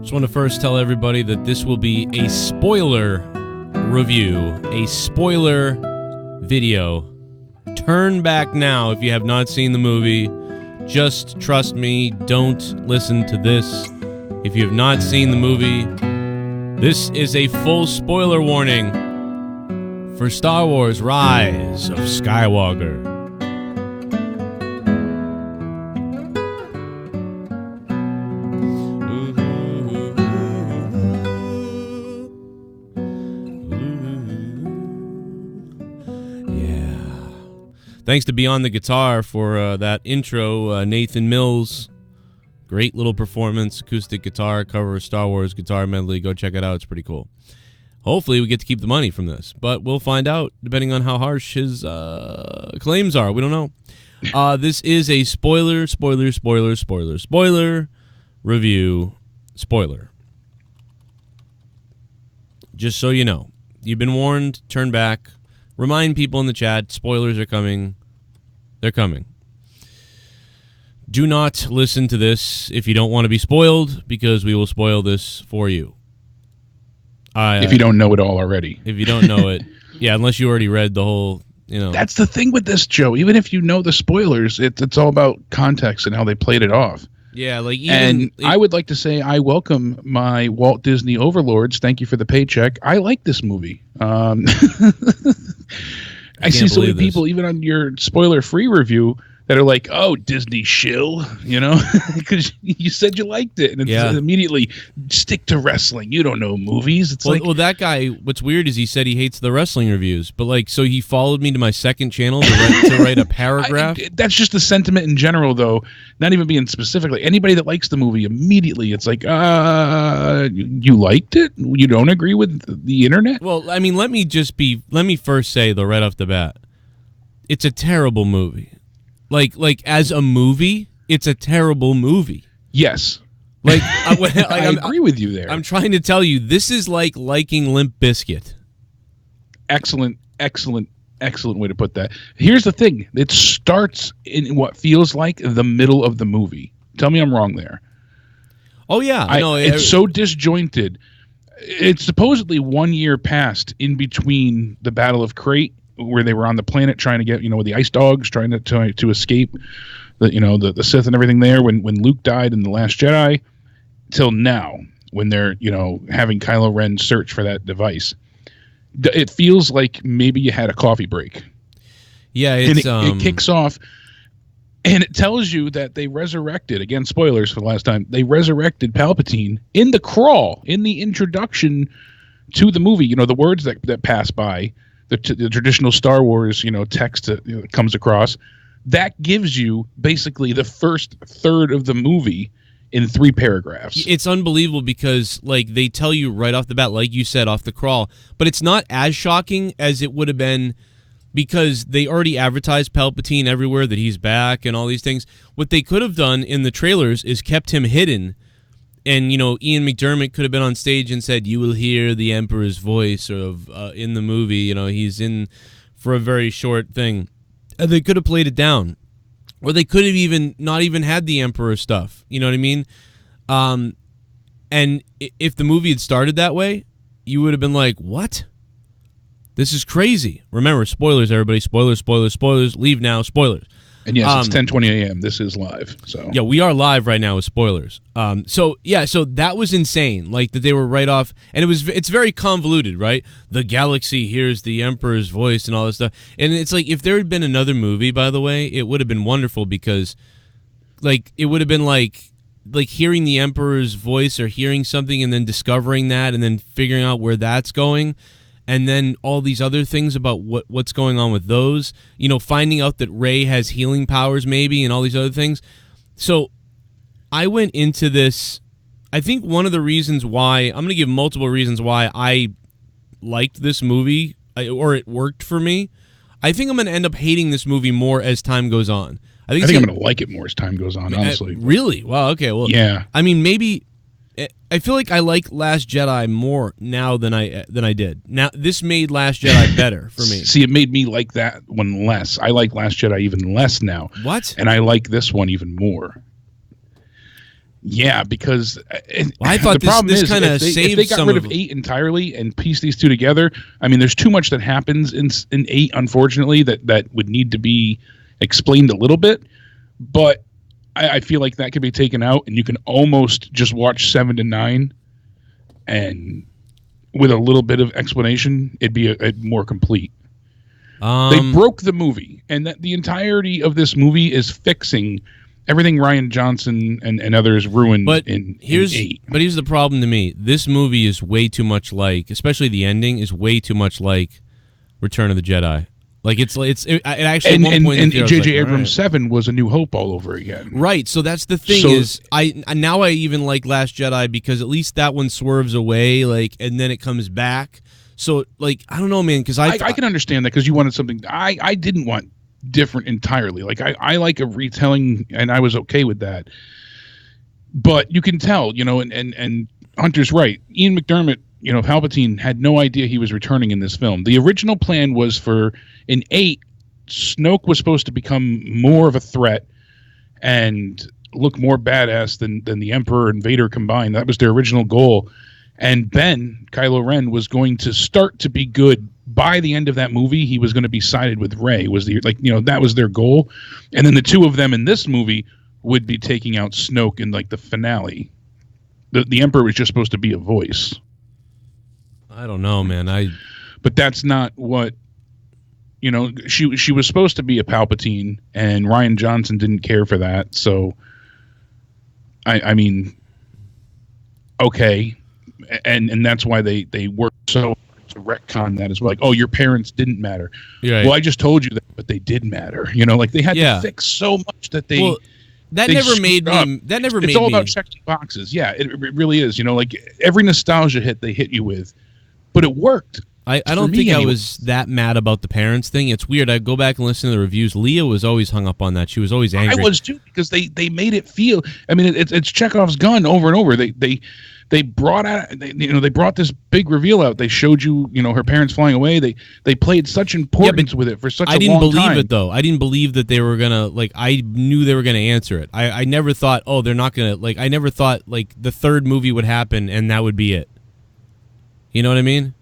Just want to first tell everybody that this will be a spoiler review, a spoiler video. Turn back now if you have not seen the movie. Just trust me, don't listen to this. If you have not seen the movie, this is a full spoiler warning for Star Wars Rise of Skywalker. Thanks to Beyond the Guitar for that intro, Nathan Mills. Great little performance, acoustic guitar, cover of Star Wars guitar medley. Go check it out, it's pretty cool. Hopefully we get to keep the money from this, but we'll find out depending on how harsh his claims are. We don't know. This is a spoiler review. Spoiler. Just so you know. You've been warned, turn back. Remind people in the chat, spoilers are coming. They're coming. Do not listen to this if you don't want to be spoiled, because we will spoil this for you. If you don't know it all already. If you don't know it. Yeah, unless you already read the whole, That's the thing with this, Joe. Even if you know the spoilers, it's all about context and how they played it off. Yeah, I would like to say I welcome my Walt Disney overlords. Thank you for the paycheck. I like this movie. I see so many people, even on your spoiler-free review, that are like, "Oh, Disney shill," because you said you liked it, and it's immediately stick to wrestling. You don't know movies. It's well, that guy. What's weird is he said he hates the wrestling reviews, but so he followed me to my second channel to write a paragraph. That's just the sentiment in general, though. Not even being specifically anybody that likes the movie immediately. It's like, you liked it? You don't agree with the internet? Well, I mean, let me first say though, right off the bat, it's a terrible movie. Like as a movie, it's a terrible movie. Yes. I agree with you there. I'm trying to tell you, this is like liking Limp Bizkit. Excellent way to put that. Here's the thing. It starts in what feels like the middle of the movie. Tell me I'm wrong there. Oh, yeah. It's so disjointed. It's supposedly 1 year passed in between the Battle of Crate, where they were on the planet trying to get, with the ice dogs, trying to escape the Sith and everything there when Luke died in The Last Jedi, till now when they're, having Kylo Ren search for that device. It feels like maybe you had a coffee break. Yeah, it kicks off, and it tells you that they resurrected, again, spoilers for the last time, they resurrected Palpatine in the crawl, in the introduction to the movie. The words that pass by, the traditional Star Wars, text that comes across, that gives you basically the first third of the movie in 3 paragraphs. It's unbelievable because, they tell you right off the bat, like you said, off the crawl, but it's not as shocking as it would have been because they already advertised Palpatine everywhere, that he's back and all these things. What they could have done in the trailers is kept him hidden. And, Ian McDiarmid could have been on stage and said, "You will hear the Emperor's voice," in the movie. He's in for a very short thing. And they could have played it down. Or they could have not even had the Emperor stuff. You know what I mean? And if the movie had started that way, you would have been like, what? This is crazy. Remember, spoilers, everybody. Spoilers. Leave now. Spoilers. And yes, it's 10:20 a.m. This is live. So yeah, we are live right now with spoilers. So that was insane. That they were right off, and it's very convoluted, right? The galaxy hears the Emperor's voice and all this stuff. And it's like, if there had been another movie, by the way, it would have been wonderful because, it would have been like hearing the Emperor's voice or hearing something and then discovering that and then figuring out where that's going. And then all these other things about what's going on with those, finding out that Rey has healing powers maybe and all these other things. So I went into this, I think one of the reasons why, I'm going to give multiple reasons why I liked this movie or it worked for me. I think I'm going to end up hating this movie more as time goes on. I think I'm going to like it more as time goes on, honestly. Really? Wow, okay. Well, yeah. I mean, maybe... I feel like I like Last Jedi more now than I did. Now this made Last Jedi better for me. See, it made me like that one less. I like Last Jedi even less now. What? And I like this one even more. Yeah, because I thought the problem this is kind of if saved they got some rid of of 8 entirely and piece these two together. I mean, there's too much that happens in 8, unfortunately, that would need to be explained a little bit. But I feel like that could be taken out, and you can almost just watch 7 to 9, and with a little bit of explanation, it'd be a more complete. They broke the movie, and that the entirety of this movie is fixing everything Rian Johnson and others ruined in 8. But here's the problem to me. This movie is way too much like, especially the ending, is way too much like Return of the Jedi. Like, it actually at one point... And J.J. Abrams' 7 was A New Hope all over again. Right, so that's the thing is, I even like Last Jedi because at least that one swerves away, like, and then it comes back. So, like, I don't know, man, because I can understand that because you wanted something... I didn't want different entirely. Like, I like a retelling, and I was okay with that. But you can tell, and Hunter's right. Ian McDermott, Palpatine had no idea he was returning in this film. The original plan was for, in 8, Snoke was supposed to become more of a threat and look more badass than the Emperor and Vader combined. That was their original goal. And Ben, Kylo Ren, was going to start to be good. By the end of that movie, he was going to be sided with Rey. That was their goal. And then the two of them in this movie would be taking out Snoke in, like, the finale. The Emperor was just supposed to be a voice. I don't know, man. But that's not what... she was supposed to be a Palpatine, and Rian Johnson didn't care for that. So, I mean, okay, and that's why they worked so hard to retcon that as well. Like, oh, your parents didn't matter. Right. Well, I just told you that, but they did matter. Like they had to fix so much that they. Well, that never made me. That never made me. It's all about checking boxes. Yeah, it really is. Like every nostalgia hit they hit you with, but it worked. I don't think I was that mad about the parents thing. It's weird. I go back and listen to the reviews. Leah was always hung up on that. She was always angry. I was too, because they made it feel. I mean, it's Chekhov's gun over and over. They brought out. They brought this big reveal out. They showed you. Her parents flying away. They played such importance with it for such a long time. I didn't believe it though. I didn't believe that they were gonna like. I knew they were gonna answer it. I never thought. Oh, they're not gonna like. I never thought like the third movie would happen and that would be it. You know what I mean?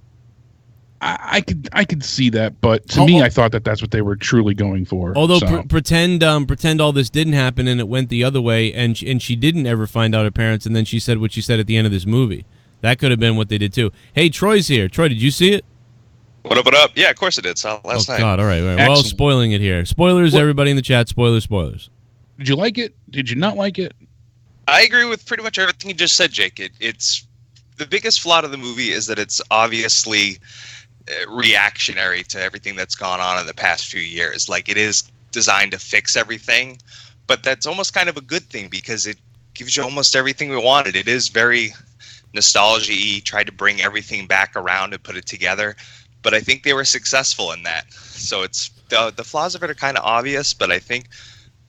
I could see that, but to me, I thought that's what they were truly going for. Although pretend all this didn't happen and it went the other way, and she didn't ever find out her parents, and then she said what she said at the end of this movie. That could have been what they did too. Hey, Troy's here. Troy, did you see it? What up? Yeah, of course I did. So last night. God, all right. Well, spoiling it here. Spoilers, everybody in the chat. Spoilers. Did you like it? Did you not like it? I agree with pretty much everything you just said, Jake. It's the biggest flaw of the movie is that it's obviously reactionary to everything that's gone on in the past few years. Like, it is designed to fix everything, but that's almost kind of a good thing because it gives you almost everything we wanted. It is very nostalgia-y, tried to bring everything back around and put it together, but I think they were successful in that. So it's the flaws of it are kind of obvious, but I think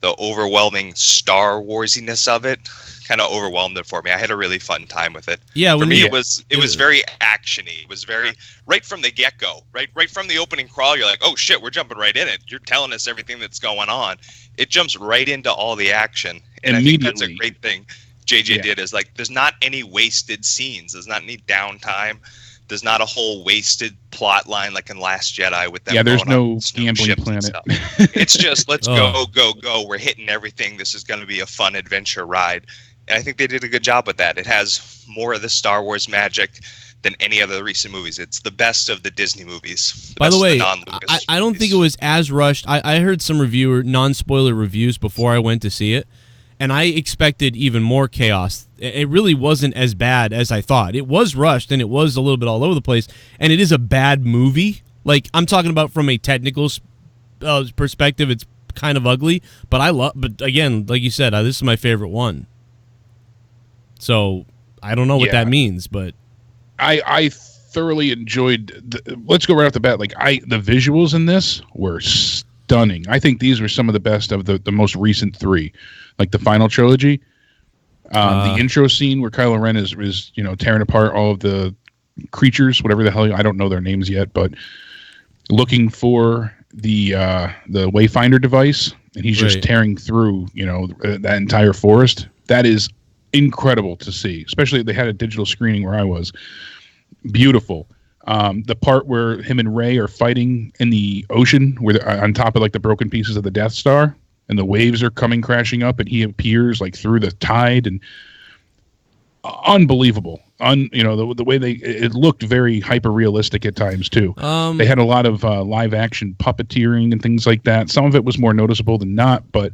the overwhelming Star Warsiness of it kind of overwhelmed it for me. I had a really fun time with it. Yeah, for me, it was very actiony. It was very right from the get-go, right from the opening crawl. You're like, oh shit, we're jumping right in it. You're telling us everything that's going on. It jumps right into all the action, and I think that's a great thing JJ did. Is like, there's not any wasted scenes. There's not any downtime. There's not a whole wasted plot line like in Last Jedi with them. Yeah, there's no gambling planet. It's just let's go. We're hitting everything. This is going to be a fun adventure ride. And I think they did a good job with that. It has more of the Star Wars magic than any other recent movies. It's the best of the Disney movies. By the way, I don't think it was as rushed. I heard some non-spoiler reviews before I went to see it, and I expected even more chaos. It really wasn't as bad as I thought. It was rushed, and it was a little bit all over the place, and it is a bad movie. Like, I'm talking about from a technical perspective, it's kind of ugly, but again, like you said, this is my favorite one. So I don't know what that means, but I thoroughly enjoyed. Let's go right off the bat. Like, the visuals in this were stunning. I think these were some of the best of the most recent 3, like the final trilogy. The intro scene where Kylo Ren is tearing apart all of the creatures, whatever the hell, I don't know their names yet, but looking for the Wayfinder device, and he's just tearing through that entire forest. That is incredible to see, especially they had a digital screening where I was. Beautiful. The part where him and Rey are fighting in the ocean, where they're on top of like the broken pieces of the Death Star, and the waves are coming crashing up, and he appears like through the tide, and unbelievable. The way it looked very hyper realistic at times too. They had a lot of live action puppeteering and things like that. Some of it was more noticeable than not, but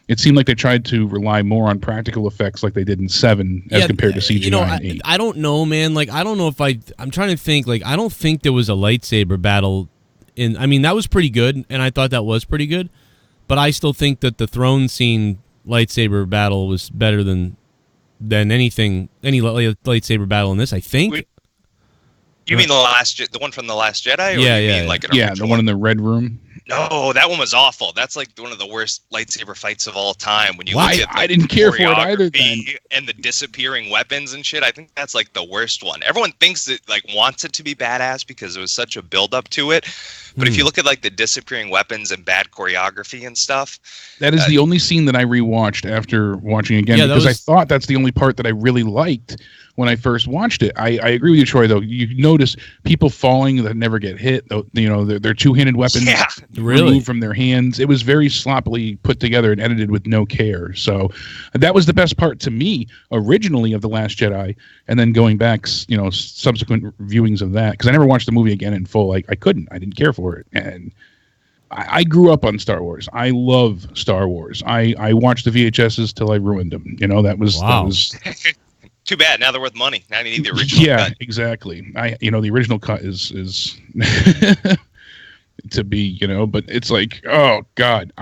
it seemed like they tried to rely more on practical effects like they did in 7 as compared to CGI in 8. I don't know, man. Like, I don't know if I'm trying to think. Like, I don't think there was a lightsaber battle in. I mean, that was pretty good, and I thought that was pretty good. But I still think that the throne scene lightsaber battle was better than any lightsaber battle in this. I think. You mean the one from the Last Jedi? Or Yeah. Mean like the one in the red room. No, that one was awful. That's like one of the worst lightsaber fights of all time. When you look at I didn't care for it either. Then. And the disappearing weapons and shit, I think that's like the worst one. Everyone thinks it like wants it to be badass because it was such a build up to it. But if you look at like the disappearing weapons and bad choreography and stuff, that is the only scene that I rewatched after watching again because I thought that's the only part that I really liked when I first watched it. I agree with you, Troy. Though you notice people falling that never get hit. Their two-handed weapons removed from their hands. It was very sloppily put together and edited with no care. So that was the best part to me originally of The Last Jedi, and then going back, subsequent viewings of that because I never watched the movie again in full. I couldn't. I didn't care for it, and I grew up on Star Wars. I love Star Wars. I watched the VHSs till I ruined them. That was. Too bad. Now they're worth money. Now you need the original cut. Yeah, exactly. The original cut is to be, but it's like, oh God,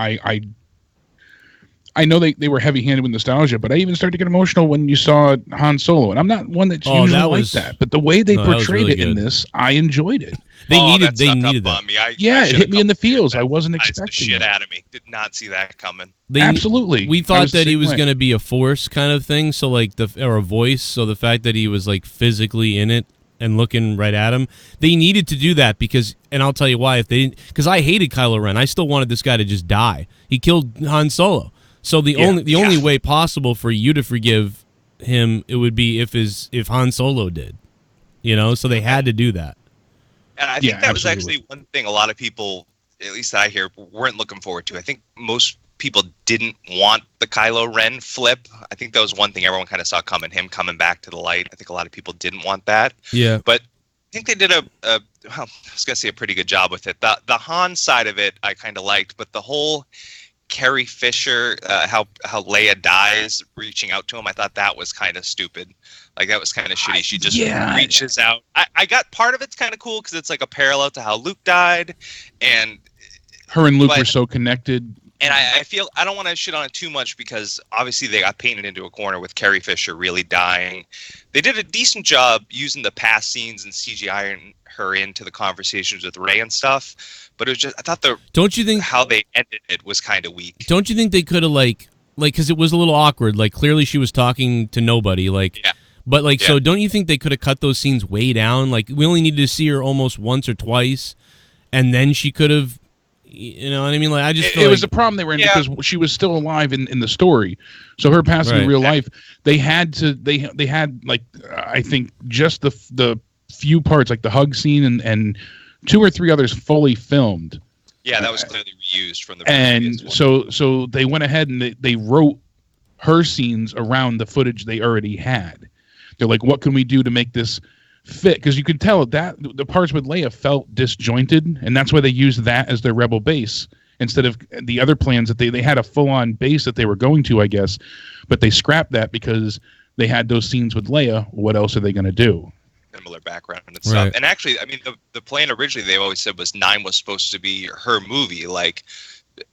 I know they were heavy-handed with nostalgia, but I even started to get emotional when you saw Han Solo, and I'm not one that's usually like that. But the way they portrayed it in this, I enjoyed it. They needed that. It hit me in the feels. I wasn't expecting the shit out of me. Did not see that coming. Absolutely. We thought that he was going to be a force kind of thing, so like or a voice. So the fact that he was like physically in it and looking right at him, they needed to do that because, and I'll tell you why. Because I hated Kylo Ren, I still wanted this guy to just die. He killed Han Solo. So the only way possible for you to forgive him, it would be if Han Solo did, So they had to do that. And I think that was actually one thing a lot of people, at least I hear, weren't looking forward to. I think most people didn't want the Kylo Ren flip. I think that was one thing everyone kind of saw coming, him coming back to the light. I think a lot of people didn't want that. Yeah. But I think they did I was going to say a pretty good job with it. The Han side of it I kind of liked, but the whole Carrie Fisher, how Leia dies reaching out to him, I thought that was kind of stupid. Like, that was kind of shitty. She just reaches out. I got part of it's kind of cool because it's like a parallel to how Luke died. And her and Luke were so connected. And I feel I don't want to shit on it too much because obviously they got painted into a corner with Carrie Fisher really dying. They did a decent job using the past scenes and CGI her into the conversations with Rey and stuff. But it was just, I thought don't you think how they ended it was kind of weak. Don't you think they could have like because it was a little awkward. Like, clearly she was talking to nobody. So don't you think they could have cut those scenes way down? Like, we only needed to see her almost once or twice, and then she could have, you know what I mean? Like, I just it was a problem they were in because she was still alive in the story. So her passing in real life, they had like I think just the few parts, like the hug scene and 2 or 3 others fully filmed. Yeah, that was clearly reused from the previous one. So they went ahead and they wrote her scenes around the footage they already had. They're like, what can we do to make this fit? Because you could tell that the parts with Leia felt disjointed, and that's why they used that as their rebel base instead of the other plans that they had a full-on base that they were going to, I guess, but they scrapped that because they had those scenes with Leia. What else are they going to do? Similar background and stuff. And actually, I mean, the plan originally they always said was 9 was supposed to be her movie. Like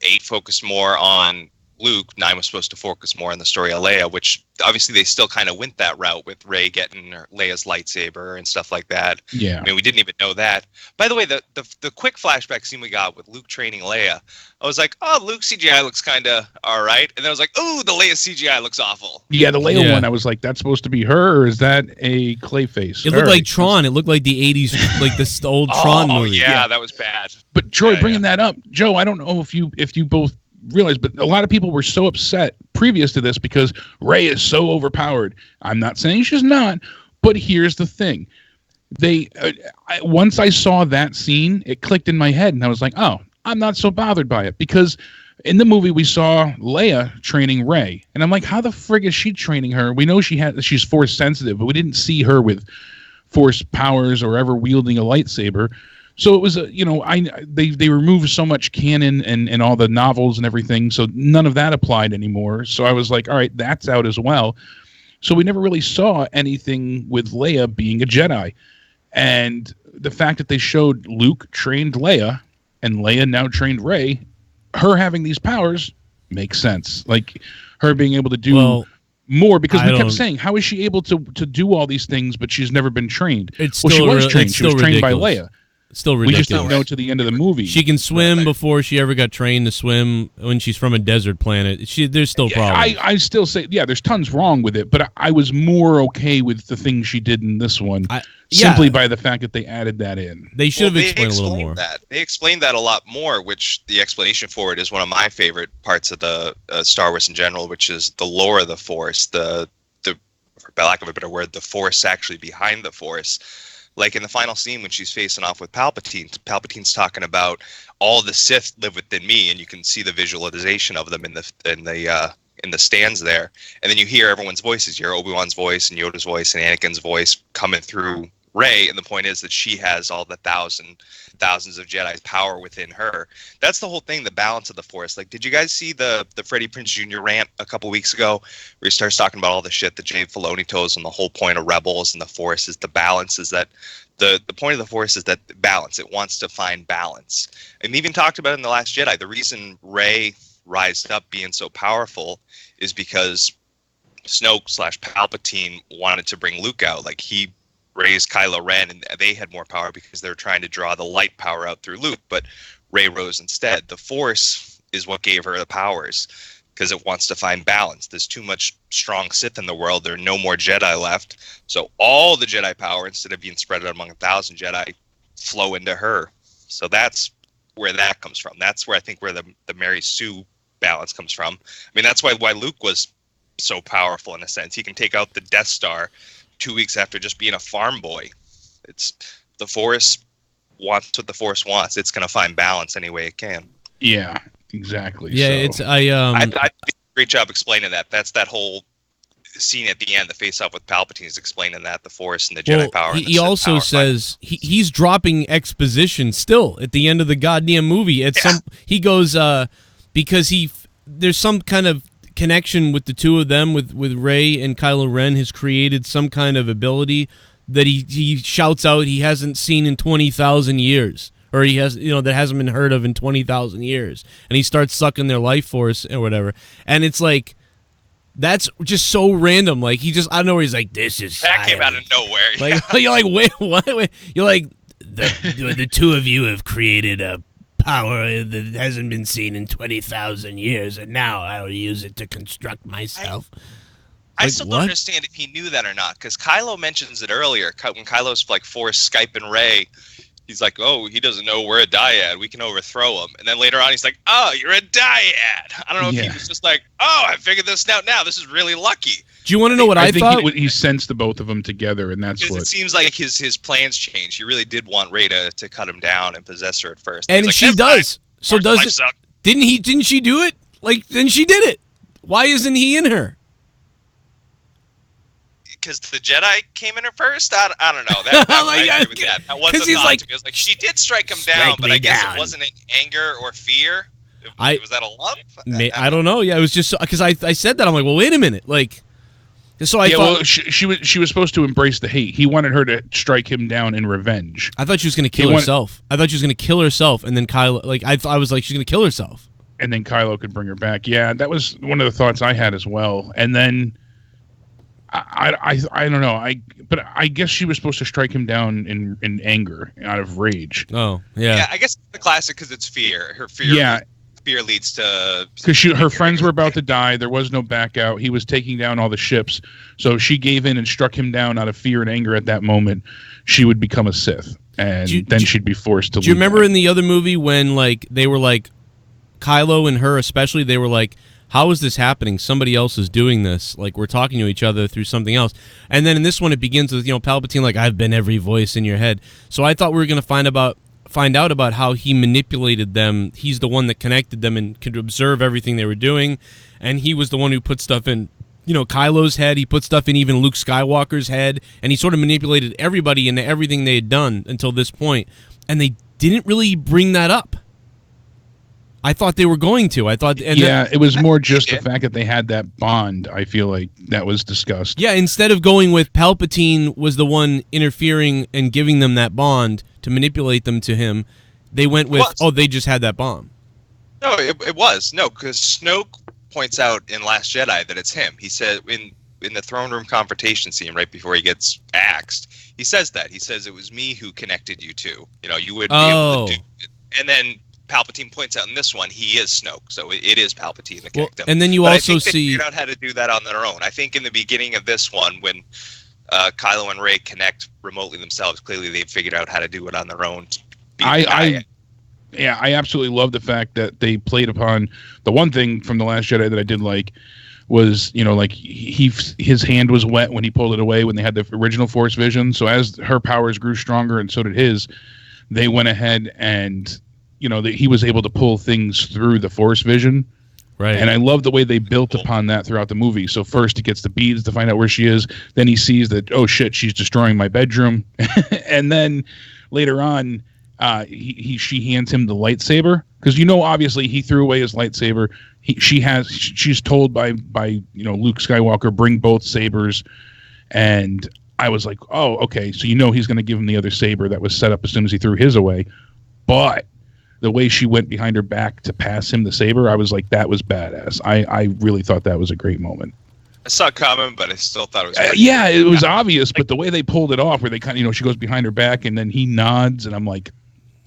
8 focused more on Luke, 9 was supposed to focus more on the story of Leia, which obviously they still kind of went that route with Rey getting Leia's lightsaber and stuff like that. Yeah. I mean, we didn't even know that. By the way, the quick flashback scene we got with Luke training Leia, I was like, oh, Luke CGI looks kind of all right. And then I was like, oh, the Leia CGI looks awful. Yeah, the Leia one, I was like, that's supposed to be her, or is that a clay face? It looked like Tron. It looked like the 80s, like the old Tron movie. Yeah, that was bad. But Troy, bringing that up, Joe, I don't know if you both realize, but a lot of people were so upset previous to this because Rey is so overpowered. I'm not saying she's not, but here's the thing. Once I saw that scene, it clicked in my head, and I was like, oh, I'm not so bothered by it, because in the movie we saw Leia training Rey, and I'm like, how the frig is she training her? We know she's force sensitive, but we didn't see her with force powers or ever wielding a lightsaber. So it was they removed so much canon and all the novels and everything, so none of that applied anymore. So I was like, all right, that's out as well. So we never really saw anything with Leia being a Jedi. And the fact that they showed Luke trained Leia and Leia now trained Rey, her having these powers makes sense. Like her being able to do more, because we kept saying, how is she able to do all these things, but she's never been trained? She was trained. She was trained by Leia. Still ridiculous. We just didn't know to the end of the movie. She can swim before she ever got trained to swim when she's from a desert planet. There's still problems. I still say, there's tons wrong with it, but I was more okay with the things she did in this one, simply by the fact that they added that in. They should have explained a little more. They explained that a lot more, which the explanation for it is one of my favorite parts of the Star Wars in general, which is the lore of the Force, the for lack of a better word, the Force actually behind the Force. Like in the final scene when she's facing off with Palpatine's talking about all the Sith live within me, and you can see the visualization of them in the stands there. And then you hear everyone's voices. You hear Obi-Wan's voice and Yoda's voice and Anakin's voice coming through Rey, and the point is that she has all the thousands of Jedi's power within her. That's the whole thing, the balance of the Force. Like, did you guys see the Freddie Prinze Jr. rant a couple weeks ago where he starts talking about all the shit that Dave Filoni told us, and the whole point of Rebels and the Force is the balance, is that the point of the Force is that balance. It wants to find balance. And even talked about it in The Last Jedi. The reason Rey rised up being so powerful is because Snoke/Palpatine wanted to bring Luke out. Like, he raised Kylo Ren, and they had more power because they were trying to draw the light power out through Luke, but Rey rose instead. The Force is what gave her the powers, because it wants to find balance. There's too much strong Sith in the world. There are no more Jedi left. So all the Jedi power, instead of being spread out among 1,000 Jedi, flow into her. So that's where that comes from. That's where I think where the Mary Sue balance comes from. I mean, that's why Luke was so powerful in a sense. He can take out the Death Star 2 weeks after just being a farm boy. It's the Force wants what the Force wants. It's going to find balance any way it can. Yeah, exactly. Yeah, so. I did a great job explaining that. That's that whole scene at the end, the face-off with Palpatine, is explaining that, the Force and the Jedi power. He also says he's dropping exposition still at the end of the goddamn movie. He goes because there's some kind of connection with the two of them, with Rey and Kylo Ren, has created some kind of ability that he shouts out he hasn't seen in 20,000 years, or he has, that hasn't been heard of in 20,000 years, and he starts sucking their life force or whatever, and it's like, that's just so random. Like, he just, I don't know where he's like, this is that came out of nowhere. Like, you're like, wait, what? You're like, the two of you have created a power that hasn't been seen in 20,000 years, and now I'll use it to construct myself. I still don't understand if he knew that or not, because Kylo mentions it earlier. When Kylo's like Force Skyping Rey, he's like, oh, he doesn't know we're a dyad. We can overthrow him. And then later on, he's like, oh, you're a dyad. I don't know if he was just like, oh, I figured this out now. This is really lucky. Do you want to know what I thought? He sensed the both of them together, and that's what... It seems like his plans changed. He really did want Rey to cut him down and possess her at first. And she does. So does it... Didn't she do it? Like, then she did it. Why isn't he in her? Because the Jedi came in her first? I don't know. I agree with that. That wasn't thought to me. It was like, she did strike him down, but I guess it wasn't in anger or fear. Was that a love? I don't know. Yeah, it was just... Because I said that. I'm like, well, wait a minute. Like... So I thought, well, she was supposed to embrace the hate. He wanted her to strike him down in revenge. I thought she was going to kill herself. I thought she was going to kill herself, and then Kylo... Like, I was like, she's going to kill herself. And then Kylo could bring her back. Yeah, that was one of the thoughts I had as well. And then... I don't know. But I guess she was supposed to strike him down in anger, out of rage. Oh, yeah. Yeah, I guess it's the classic because it's fear. Her fear. Yeah. Fear leads to... Because her friends were about to die. There was no back out. He was taking down all the ships. So she gave in and struck him down out of fear and anger at that moment. She would become a Sith. And then she'd be forced to leave. Do you remember in the other movie when, like, they were like, Kylo and her especially, they were like, how is this happening? Somebody else is doing this. Like, we're talking to each other through something else. And then in this one, it begins with, Palpatine, like, I've been every voice in your head. So I thought we were going to find out about how he manipulated them. He's the one that connected them and could observe everything they were doing. And he was the one who put stuff in, Kylo's head. He put stuff in even Luke Skywalker's head. And he sort of manipulated everybody into everything they had done until this point. And they didn't really bring that up. I thought they were going to. It was more just the fact that they had that bond. I feel like that was discussed. Yeah, instead of going with Palpatine was the one interfering and giving them that bond to manipulate them to him, they went with, they just had that bond. No, it was. No, because Snoke points out in Last Jedi that it's him. He said in the throne room confrontation scene right before he gets axed, he says that. He says it was me who connected you two. You would be able to do it. And then Palpatine points out in this one, he is Snoke, so it is Palpatine that connected them. And then I also think see... they figured out how to do that on their own. I think in the beginning of this one, when Kylo and Rey connect remotely themselves, clearly they figured out how to do it on their own. I absolutely love the fact that they played upon the one thing from The Last Jedi that I did like was, like his hand was wet when he pulled it away when they had the original Force vision. So as her powers grew stronger and so did his, they went ahead and he was able to pull things through the Force vision. Right. And I love the way they built upon that throughout the movie. So first he gets the beads to find out where she is. Then he sees that, oh shit, she's destroying my bedroom. And then later on, she hands him the lightsaber. Because obviously he threw away his lightsaber. She's told by Luke Skywalker, bring both sabers. And I was like, oh, okay. So he's going to give him the other saber that was set up as soon as he threw his away. But the way she went behind her back to pass him the saber, I was like, that was badass. I really thought that was a great moment. I saw it coming, but I still thought it was... it was obvious, but the way they pulled it off, where they kind of, she goes behind her back, and then he nods, and I'm like,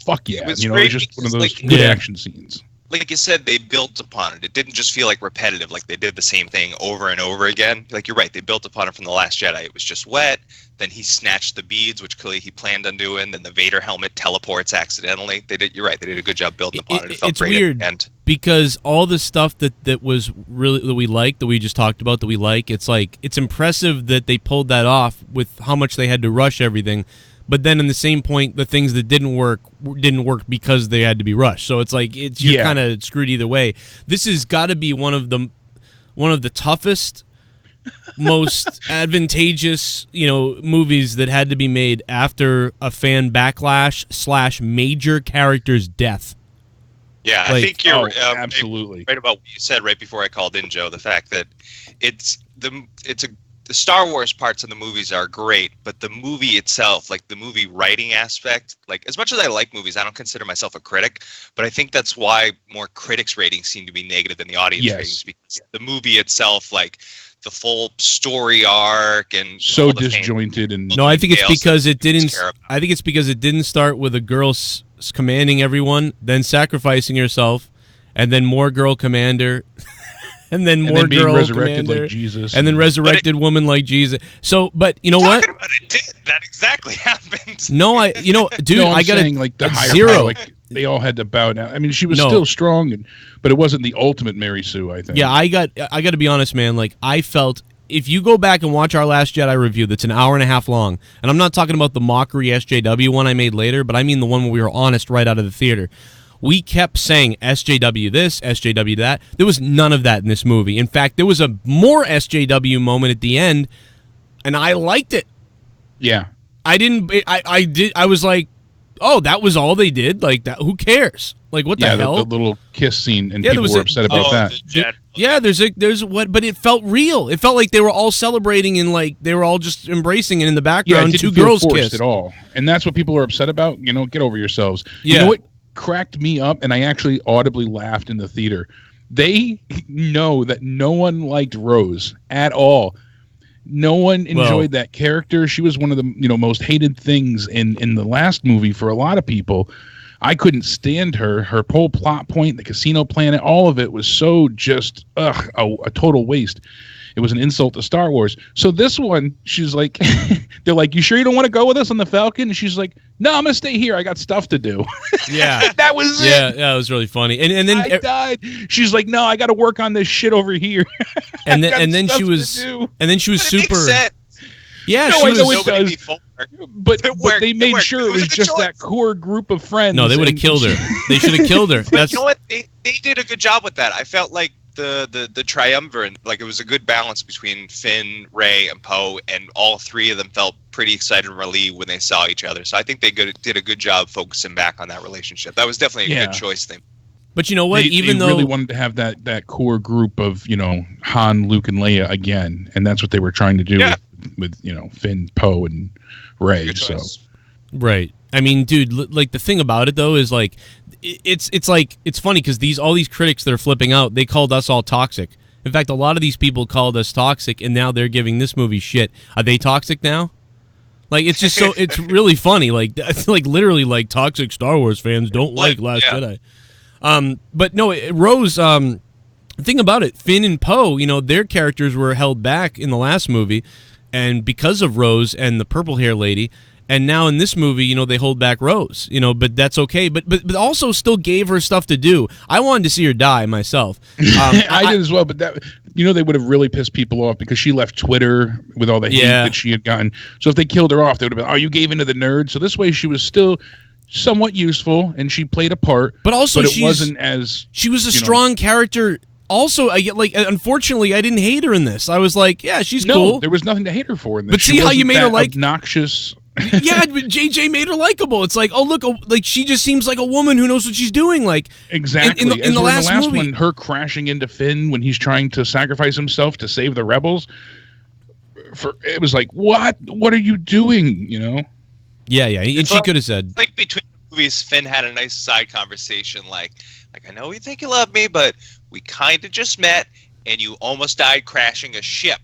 fuck yeah. It was just one of those good action scenes. Like you said, they built upon it. It didn't just feel like repetitive, like they did the same thing over and over again. Like, you're right, they built upon it from The Last Jedi. It was just wet. Then he snatched the beads, which clearly he planned on doing. Then the Vader helmet teleports accidentally. You're right, they did a good job building upon it. It felt it's great weird at the end. Because all the stuff that was really that we liked, that we just talked about, that we like, it's like, it's impressive that they pulled that off with how much they had to rush everything. But then in the same point, the things that didn't work because they had to be rushed. So it's like you're kind of screwed either way. This has got to be one of the toughest, most advantageous, movies that had to be made after a fan backlash / major character's death. Yeah, I think you're absolutely right about what you said right before I called in, Joe. The fact that the Star Wars parts of the movies are great, but the movie itself, like the movie writing aspect, like as much as I like movies, I don't consider myself a critic, but I think that's why more critics' ratings seem to be negative than the audience ratings, because the movie itself, like the full story arc and so disjointed and no, I think it's because it didn't. I think it's because it didn't start with a girl commanding everyone, then sacrificing herself, and then more girl commander. And then more being girl resurrected commander, like Jesus, and then resurrected woman like Jesus. So, but you know what? About it did. That exactly happened. No, dude, I got saying, like the higher zero. Power, like they all had to bow down. I mean, she was still strong, but it wasn't the ultimate Mary Sue, I think. Yeah, I got to be honest, man. Like, I felt, if you go back and watch our Last Jedi review, that's an hour and a half long, and I'm not talking about the mockery SJW one I made later, but I mean the one where we were honest right out of the theater. We kept saying SJW this, SJW that. There was none of that in this movie. In fact, there was a more SJW moment at the end, and I liked it. Yeah. I was like, oh, that was all they did? Like, that? Who cares? Like, what the hell? The little kiss scene, and people were upset about that. But it felt real. It felt like they were all celebrating and like they were all just embracing, and in the background, two girls kissed. At all. And that's what people are upset about. Get over yourselves. Yeah. You know what cracked me up, and I actually audibly laughed in the theater. They know that no one liked Rose at all. No one enjoyed that character. She was one of the most hated things in the last movie for a lot of people. I couldn't stand her. Her whole plot point, the casino planet, all of it was so just a total waste. It was an insult to Star Wars. So this one, she's like, they're like, you sure you don't want to go with us on the Falcon? And she's like, no, I'm gonna stay here. I got stuff to do. Yeah, that was it. Yeah, it was really funny. And then I died. She's like, no, I got to work on this shit over here. and then she was super. Yeah, no, she was. It does. But they made sure it was just that core group of friends. No, they would have killed her. They should have killed her. But you know what? They did a good job with that. I felt like the triumvirate, like it was a good balance between Finn, Rey, and Poe, and all three of them felt pretty excited and relieved when they saw each other. So I think they did a good job focusing back on that relationship. That was definitely a good choice. But you know what? They really wanted to have that core group of Han, Luke, and Leia again, and that's what they were trying to do with Finn, Poe, and Rey. So right. I mean, dude, like the thing about it though is like it's like it's funny because all these critics that are flipping out, they called us all toxic. In fact, a lot of these people called us toxic, and now they're giving this movie shit. Are they toxic now? Like it's just so it's really funny. Like literally like toxic Star Wars fans don't like Last Jedi. But no, Rose. The thing about it, Finn and Poe, their characters were held back in the last movie, and because of Rose and the purple hair lady. And now in this movie, they hold back Rose, but that's okay. But also still gave her stuff to do. I wanted to see her die myself. I did as well, but that they would have really pissed people off because she left Twitter with all the hate that she had gotten. So if they killed her off, they would have been, oh, you gave in to the nerd. So this way she was still somewhat useful and she played a part. But also it wasn't as... She was a strong character. Also, unfortunately, I didn't hate her in this. I was like, yeah, she's cool. No, there was nothing to hate her for in this. But see how you made her like... obnoxious... Yeah, but JJ made her likable. It's like, oh look, like she just seems like a woman who knows what she's doing. Like exactly in the last movie, one, her crashing into Finn when he's trying to sacrifice himself to save the rebels. It was like, what are you doing? Yeah, and she could have said, like between movies, Finn had a nice side conversation, like I know you think you love me, but we kind of just met, and you almost died crashing a ship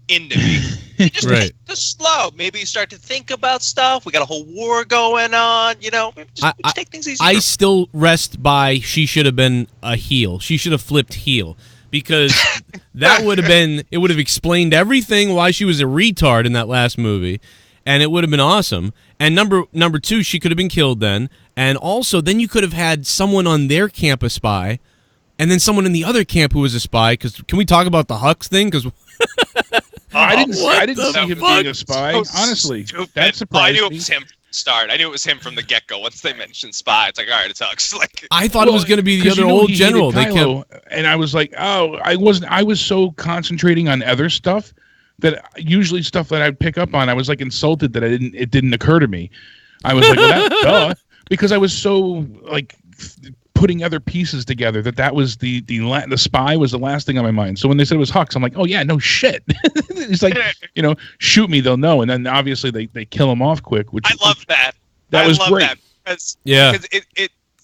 into me. Just take this slow. Maybe you start to think about stuff. We got a whole war going on. Just take things easy. I still rest by she should have been a heel. She should have flipped heel because that would have been. It would have explained everything why she was a retard in that last movie, and it would have been awesome. And number two, she could have been killed then, and also then you could have had someone on their camp a spy, and then someone in the other camp who was a spy. Because can we talk about the Hux thing? Because I didn't see him being a spy. Honestly, that surprised I knew it me. was him from the start. I knew it was him from the get-go. Once they mentioned spy, it's like, all right, it's Hux. Like I thought it was going to be the other old general. They kept, and I was like, oh, I was so concentrating on other stuff that usually stuff that I'd pick up on, I was like insulted that it didn't occur to me. I was like, well, duh, because I was so like putting other pieces together that was the spy was the last thing on my mind. So when they said it was Hux, I'm like, oh yeah, no shit. It's like, shoot me, they'll know. And then obviously they kill him off quick. Which I love that. That was great. Because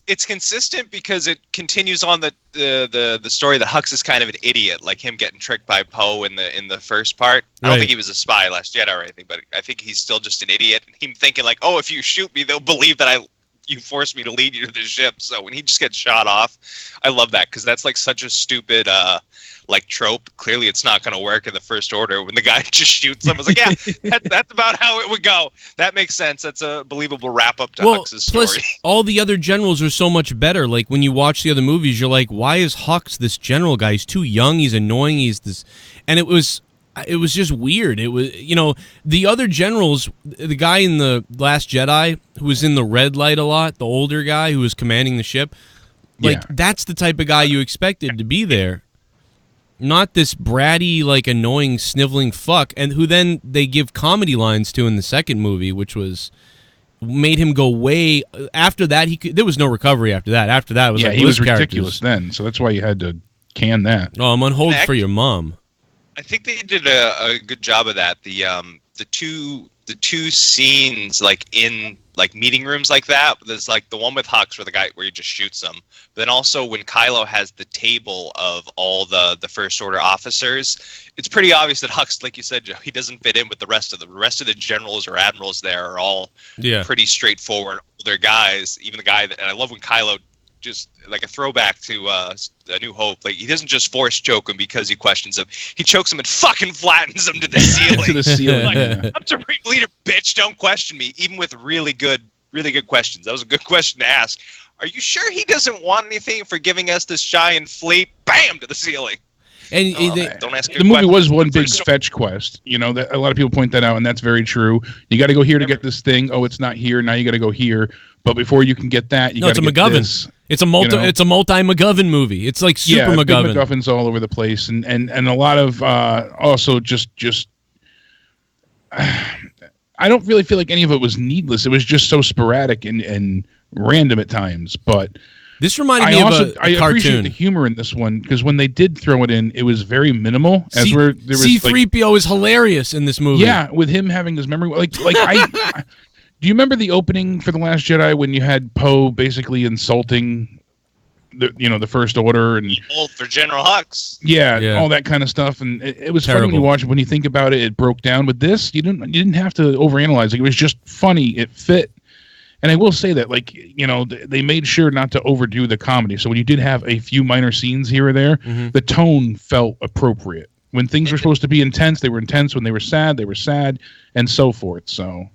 it's consistent because it continues on the story that Hux is kind of an idiot, like him getting tricked by Poe in the first part. I don't think he was a spy Last Jedi or anything, but I think he's still just an idiot. And him thinking like, oh, if you shoot me, they'll believe that you forced me to lead you to the ship. So when he just gets shot off, I love that because that's like such a stupid like trope. Clearly it's not going to work in the First Order when the guy just shoots him. I was like, yeah, that's about how it would go. That makes sense. That's a believable wrap up to Hux's story. Plus, all the other generals are so much better. Like when you watch the other movies, you're like, why is Hux this general guy? He's too young. He's annoying. He's this, and it was just weird. It was, the other generals, the guy in the Last Jedi who was in the red light a lot, the older guy who was commanding the ship, that's the type of guy you expected to be there. Not this bratty, like, annoying, sniveling fuck, and who then they give comedy lines to in the second movie, which made him go way... After that, there was no recovery after that. After that, it was he was ridiculous then, so that's why you had to can that. Oh, I'm on hold for your mom. I think they did a good job of that. The two scenes like in like meeting rooms like that. There's like the one with Hux where he just shoots him. But then also when Kylo has the table of all the First Order officers, it's pretty obvious that Hux, like you said, Joe, he doesn't fit in with the rest of them. The rest of the generals or admirals there are all pretty straightforward older guys. Even the guy and I love when Kylo just like a throwback to A New Hope. Like, he doesn't just force choke him because he questions him. He chokes him and fucking flattens him to the ceiling. To the ceiling. Like, I'm Supreme Leader, bitch. Don't question me. Even with really good questions. That was a good question to ask. Are you sure he doesn't want anything for giving us this giant fleet? Bam, to the ceiling. And don't ask the movie was one big fetch quest. You know, that a lot of people point that out, and that's very true. You got to go here to get this thing. Oh, it's not here. Now you got to go here. But before you can get that, it's a MacGuffin. This, it's a multi MacGuffin movie. It's like super MacGuffin. Big MacGuffins all over the place, and a lot of also just. I don't really feel like any of it was needless. It was just so sporadic and random at times. But this reminded me of a cartoon. I appreciate the humor in this one because when they did throw it in, it was very minimal. C-3PO is hilarious in this movie. Yeah, with him having his memory. Do you remember the opening for The Last Jedi when you had Poe basically insulting the First Order and for General Hux? Yeah, all that kind of stuff, and it was funny when you watch it. When you think about it, it broke down. With this, you didn't have to overanalyze it. It was just funny. It fit. And I will say that, they made sure not to overdo the comedy. So when you did have a few minor scenes here or there, the tone felt appropriate. When things were supposed to be intense, they were intense. When they were sad, and so forth. So,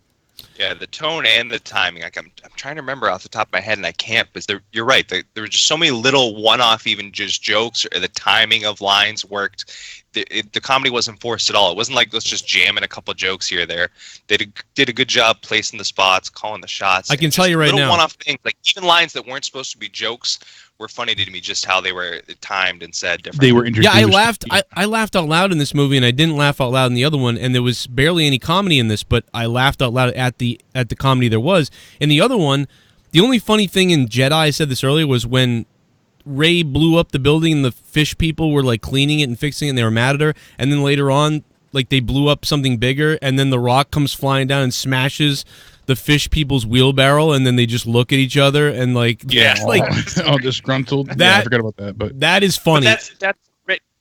yeah, the tone and the timing. Like I'm trying to remember off the top of my head, and I can't. But you're right. There were just so many little one-off, even just jokes. Or the timing of lines worked. The comedy wasn't forced at all. It wasn't like let's just jam in a couple jokes here or there. They did a good job placing the spots, calling the shots. I can tell you right now, one-off things, like even lines that weren't supposed to be jokes were funny to me. Just how they were timed and said differently. They were introduced. Yeah, I laughed. I laughed out loud in this movie, and I didn't laugh out loud in the other one. And there was barely any comedy in this, but I laughed out loud at the comedy there was. In the other one, the only funny thing in Jedi, I said this earlier, was when Rey blew up the building and the fish people were like cleaning it and fixing it and they were mad at her, and then later on like they blew up something bigger and then the Rock comes flying down and smashes the fish people's wheelbarrow and then they just look at each other and all disgruntled. I forgot about that, but that is funny. But that's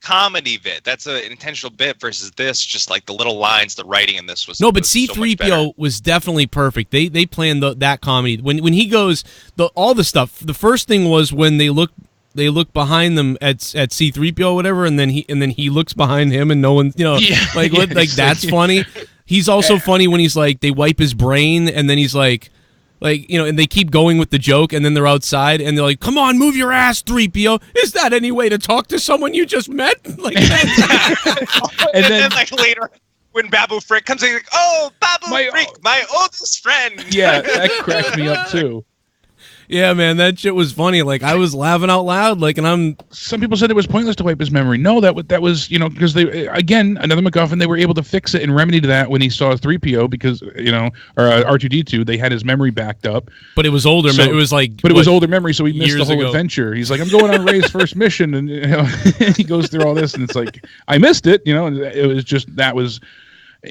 comedy bit. That's an intentional bit versus this just like the little lines, the writing in this was but C-3PO was definitely perfect. They planned that comedy when he goes all the stuff. The first thing was when they look behind them at C-3PO or whatever, and then he looks behind him and no one, that's funny. He's also funny when he's like, they wipe his brain and then he's like, and they keep going with the joke and then they're outside and they're like, come on, move your ass, 3PO. Is that any way to talk to someone you just met? Like that. and then like later when Babu Frick comes in, he's like, oh, Babu Frick, my oldest friend. Yeah, that cracked me up too. Yeah, man, that shit was funny. Like I was laughing out loud. Some people said it was pointless to wipe his memory. No, that was because they another MacGuffin. They were able to fix it and remedy to that when he saw 3PO because or R2D2. They had his memory backed up. But it was older. It was it was older memory, so he missed the whole adventure. He's like, I'm going on Rey's first mission, and he goes through all this, and it's like I missed it. And it was just that was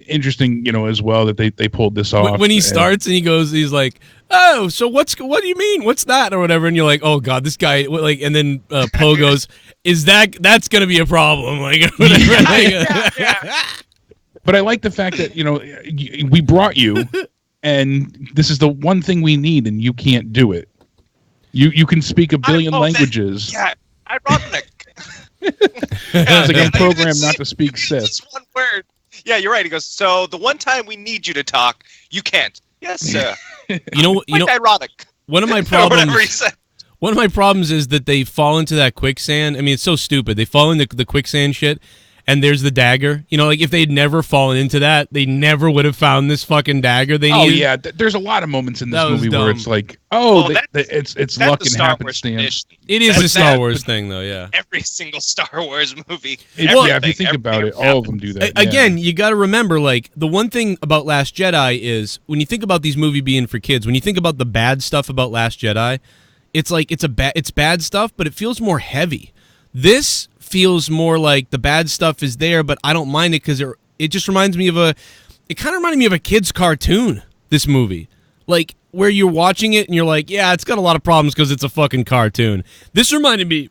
interesting, as well that they pulled this off. When he starts and he's like, oh, so what do you mean? What's that or whatever? And you're like, oh god, this guy and then Poe goes, that's gonna be a problem? Like, yeah. But I like the fact that we brought you, and this is the one thing we need, and you can't do it. You can speak a billion languages. Ironic. I was like, I'm programmed not to speak Sith. Just one word. Yeah, you're right. He goes, so the one time we need you to talk, you can't. Yes, sir. Ironic. One of my problems is that they fall into that quicksand. I mean, it's so stupid. They fall into the quicksand shit, and there's the dagger. If they'd never fallen into that, they never would have found this fucking dagger they needed. Oh, yeah. There's a lot of moments in this movie where it's like, it's luck and happenstance. It is a Star Wars thing, though, yeah. Every single Star Wars movie. If you think about it, all of them do that. Again, you got to remember, the one thing about Last Jedi is, when you think about these movies being for kids, when you think about the bad stuff about Last Jedi, it's bad stuff, but it feels more heavy. This feels more like the bad stuff is there, but I don't mind it because it just reminds me of a kid's cartoon, this movie. Like, where you're watching it and you're like, yeah, it's got a lot of problems because it's a fucking cartoon. This reminded me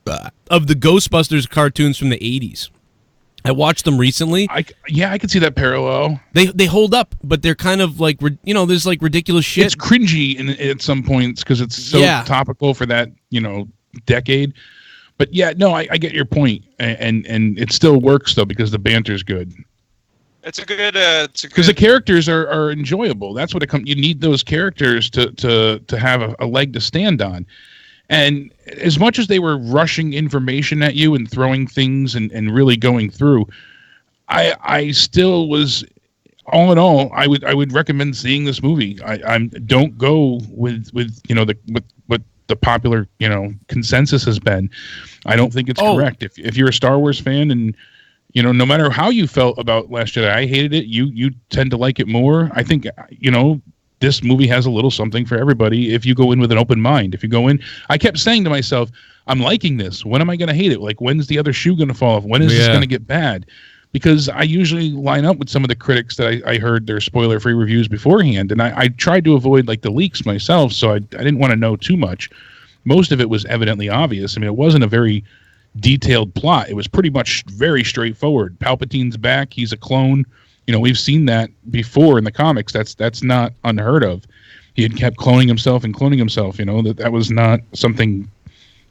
of the Ghostbusters cartoons from the 80s. I watched them recently. I could see that parallel. They hold up, but they're kind of like, there's like ridiculous shit. It's cringy at some points because it's so topical for that, decade. But yeah, no, I get your point, and it still works though because the banter's good. It's a good because the characters are enjoyable. That's what it comes. You need those characters to have a leg to stand on. And as much as they were rushing information at you and throwing things and really going through, I still was, all in all, I would recommend seeing this movie. Don't go with what the popular consensus has been. I don't think it's correct. If you're a Star Wars fan and no matter how you felt about Last Jedi, I hated it. You tend to like it more. I think this movie has a little something for everybody if you go in with an open mind. If you go in, I kept saying to myself, I'm liking this. When am I going to hate it? Like, when's the other shoe going to fall off? When is this going to get bad? Because I usually line up with some of the critics that I heard their spoiler-free reviews beforehand, and I tried to avoid like the leaks myself, so I didn't want to know too much. Most of it was evidently obvious. I mean, it wasn't a very detailed plot. It was pretty much very straightforward. Palpatine's back. He's a clone. We've seen that before in the comics. That's not unheard of. He had kept cloning himself. That was not something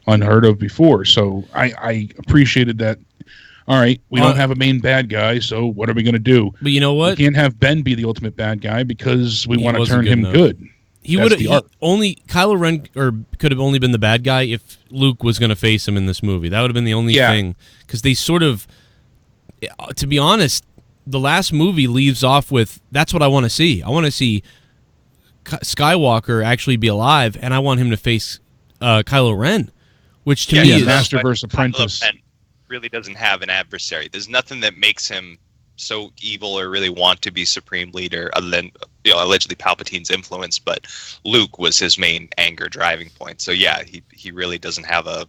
unheard of before. So I appreciated that. All right, we don't have a main bad guy, so what are we going to do? But you know what? We can't have Ben be the ultimate bad guy because we want to turn him good. He would have only Kylo Ren could have only been the bad guy if Luke was going to face him in this movie. That would have been the only thing, because they sort of, to be honest, the last movie leaves off with, that's what I want to see. I want to see Skywalker actually be alive, and I want him to face Kylo Ren, which to me is Master versus Apprentice. Kylo Ren really doesn't have an adversary. There's nothing that makes him so evil or really want to be Supreme Leader, other than allegedly Palpatine's influence. But Luke was his main anger driving point. So yeah, he really doesn't have a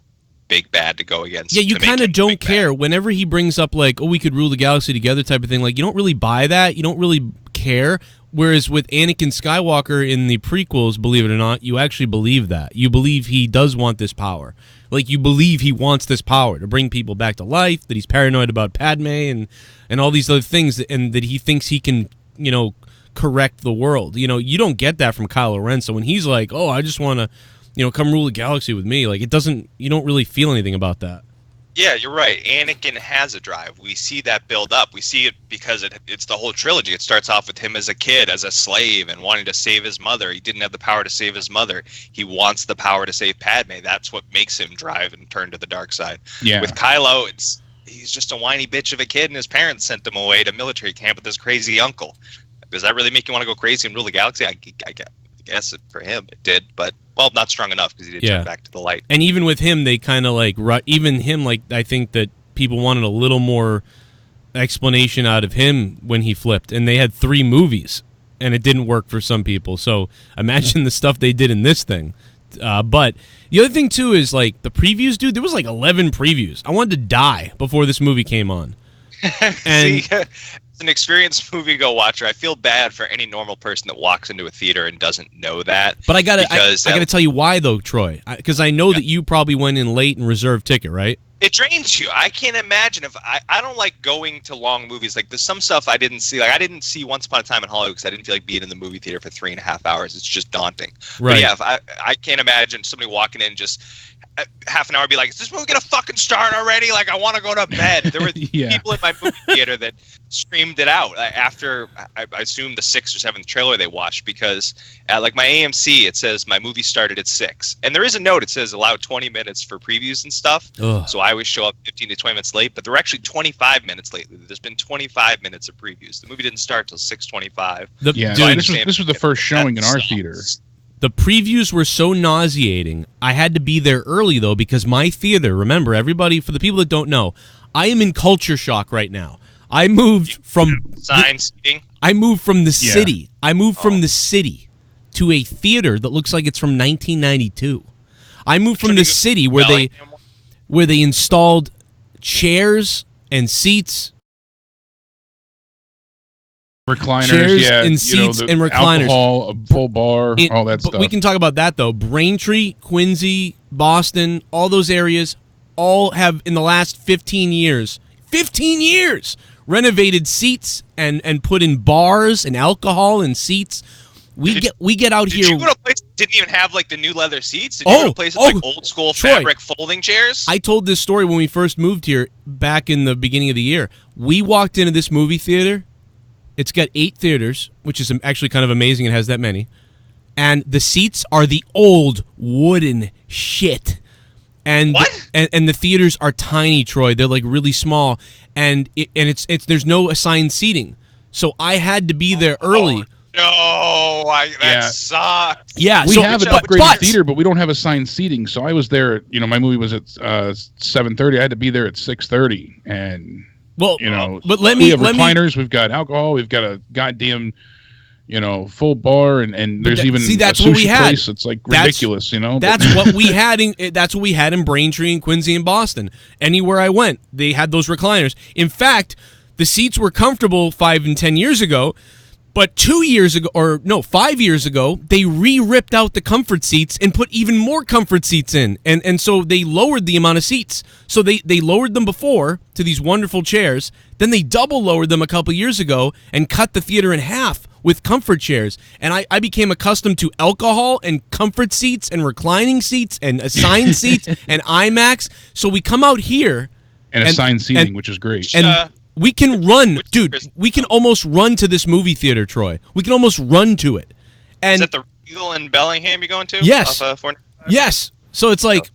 big bad to go against. Yeah, you kind of don't care whenever he brings up like, we could rule the galaxy together type of thing. Like, you don't really buy that. You don't really care. Whereas with Anakin Skywalker in the prequels, believe it or not, you actually believe that. You believe he does want this power. Like, you believe he wants this power to bring people back to life, that he's paranoid about Padme and all these other things, and that he thinks he can, correct the world. You don't get that from Kylo Ren. So when he's like, I just want to, come rule the galaxy with me, like, you don't really feel anything about that. Yeah, you're right. Anakin has a drive. We see that build up. We see it because it's the whole trilogy. It starts off with him as a kid, as a slave, and wanting to save his mother. He didn't have the power to save his mother. He wants the power to save Padme. That's what makes him drive and turn to the dark side. Yeah. With Kylo, he's just a whiny bitch of a kid, and his parents sent him away to military camp with his crazy uncle. Does that really make you want to go crazy and rule the galaxy? I guess for him it did, but not strong enough because he did turn back to the light. And even with him, they kind of I think that people wanted a little more explanation out of him when he flipped, and they had 3 movies, and it didn't work for some people. So imagine the stuff they did in this thing. But the other thing too is like the previews, dude. There was like 11 previews. I wanted to die before this movie came on. And See, as an experienced movie go watcher, I feel bad for any normal person that walks into a theater and doesn't know that. But I gotta tell you why though, Troy, because I know that you probably went in late and reserved ticket, right? It drains you. I can't imagine if I don't like going to long movies. Like, there's some stuff I didn't see. Like, I didn't see Once Upon a Time in Hollywood because I didn't feel like being in the movie theater for 3.5 hours. It's just daunting. Right. But yeah, if I can't imagine somebody walking in just half an hour be like, is this movie gonna fucking start already? Like, I want to go to bed. There were people in my movie theater that screamed it out after I assume the 6th or 7th trailer they watched, because at like my AMC it says my movie started at 6, and there is a note, it says allow 20 minutes for previews and stuff. Ugh. So I always show up 15 to 20 minutes late, but they're actually 25 minutes late. There's been 25 minutes of previews. The movie didn't start till 6:25. This was the first showing in our theater. The previews were so nauseating. I had to be there early, though, because my theater, remember, everybody, for the people that don't know, I am in culture shock right now. I moved from seating. I moved from the city. I moved from the city to a theater that looks like it's from 1992. I moved from the city where they installed chairs and seats. Recliners, chairs and seats and recliners, alcohol, a full bar, all that stuff. We can talk about that though. Braintree, Quincy, Boston, all those areas, all have in the last 15 years, renovated seats and put in bars and alcohol and seats. We get out here. Did you go to a place didn't even have like the new leather seats. Did you go to places like old school fabric folding chairs? I told this story when we first moved here back in the beginning of the year. We walked into this movie theater. It's got 8 theaters, which is actually kind of amazing. It has that many. And the seats are the old wooden shit. And what? And the theaters are tiny, Troy. They're like really small, and it's there's no assigned seating. So I had to be there early. No, that sucks. Yeah, we have an upgraded theater, but we don't have assigned seating. So I was there. You know, my movie was at 7:30. I had to be there at 6:30, and but we have recliners. We've got alcohol. We've got a goddamn, full bar, and there's even that's a what we sushi had. place. It's like ridiculous, That's what we had. That's what we had in Braintree and Quincy and Boston. Anywhere I went, they had those recliners. In fact, the seats were comfortable 5 and 10 years ago. But 5 years ago, they ripped out the comfort seats and put even more comfort seats in. And so they lowered the amount of seats. So they lowered them before to these wonderful chairs. Then they double lowered them a couple years ago and cut the theater in half with comfort chairs. And I became accustomed to alcohol and comfort seats and reclining seats and assigned seats and IMAX. So we come out here. And assigned seating, which is great. And we can run, dude. We can almost run to this movie theater, Troy. We can almost run to it. And is that the Regal in Bellingham you're going to? Yes. Yes. So it's like,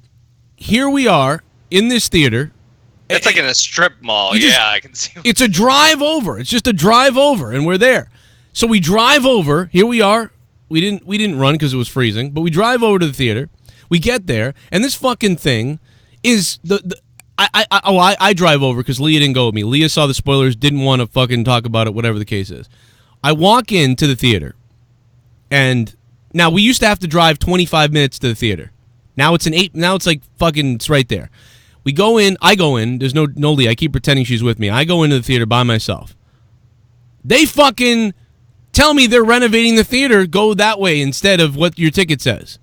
here we are in this theater. It's like in a strip mall. I can see. It's a drive over. It's just a drive over, and we're there. So we drive over. Here we are. We didn't run because it was freezing, but we drive over to the theater. We get there, and this fucking thing is I drive over because Leah didn't go with me. Leah saw the spoilers, didn't want to fucking talk about it, whatever the case is. I walk into the theater, and now we used to have to drive 25 minutes to the theater. Now it's it's right there. We go in, I go in, there's no Leah, I keep pretending she's with me. I go into the theater by myself. They fucking tell me they're renovating the theater, go that way instead of what your ticket says.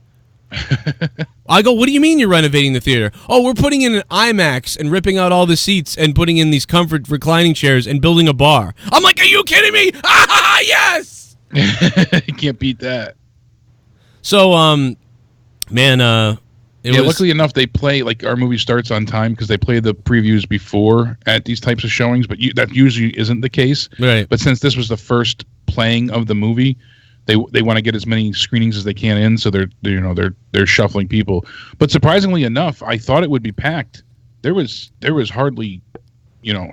I go, what do you mean you're renovating the theater? Oh, we're putting in an IMAX and ripping out all the seats and putting in these comfort reclining chairs and building a bar. I'm like, are you kidding me? Ah, yes! You can't beat that. So, luckily enough, they play, like, our movie starts on time because they play the previews before at these types of showings, but that usually isn't the case. Right. But since this was the first playing of the movie, they want to get as many screenings as they can in, so they're shuffling people. But surprisingly enough, I thought it would be packed. There was hardly,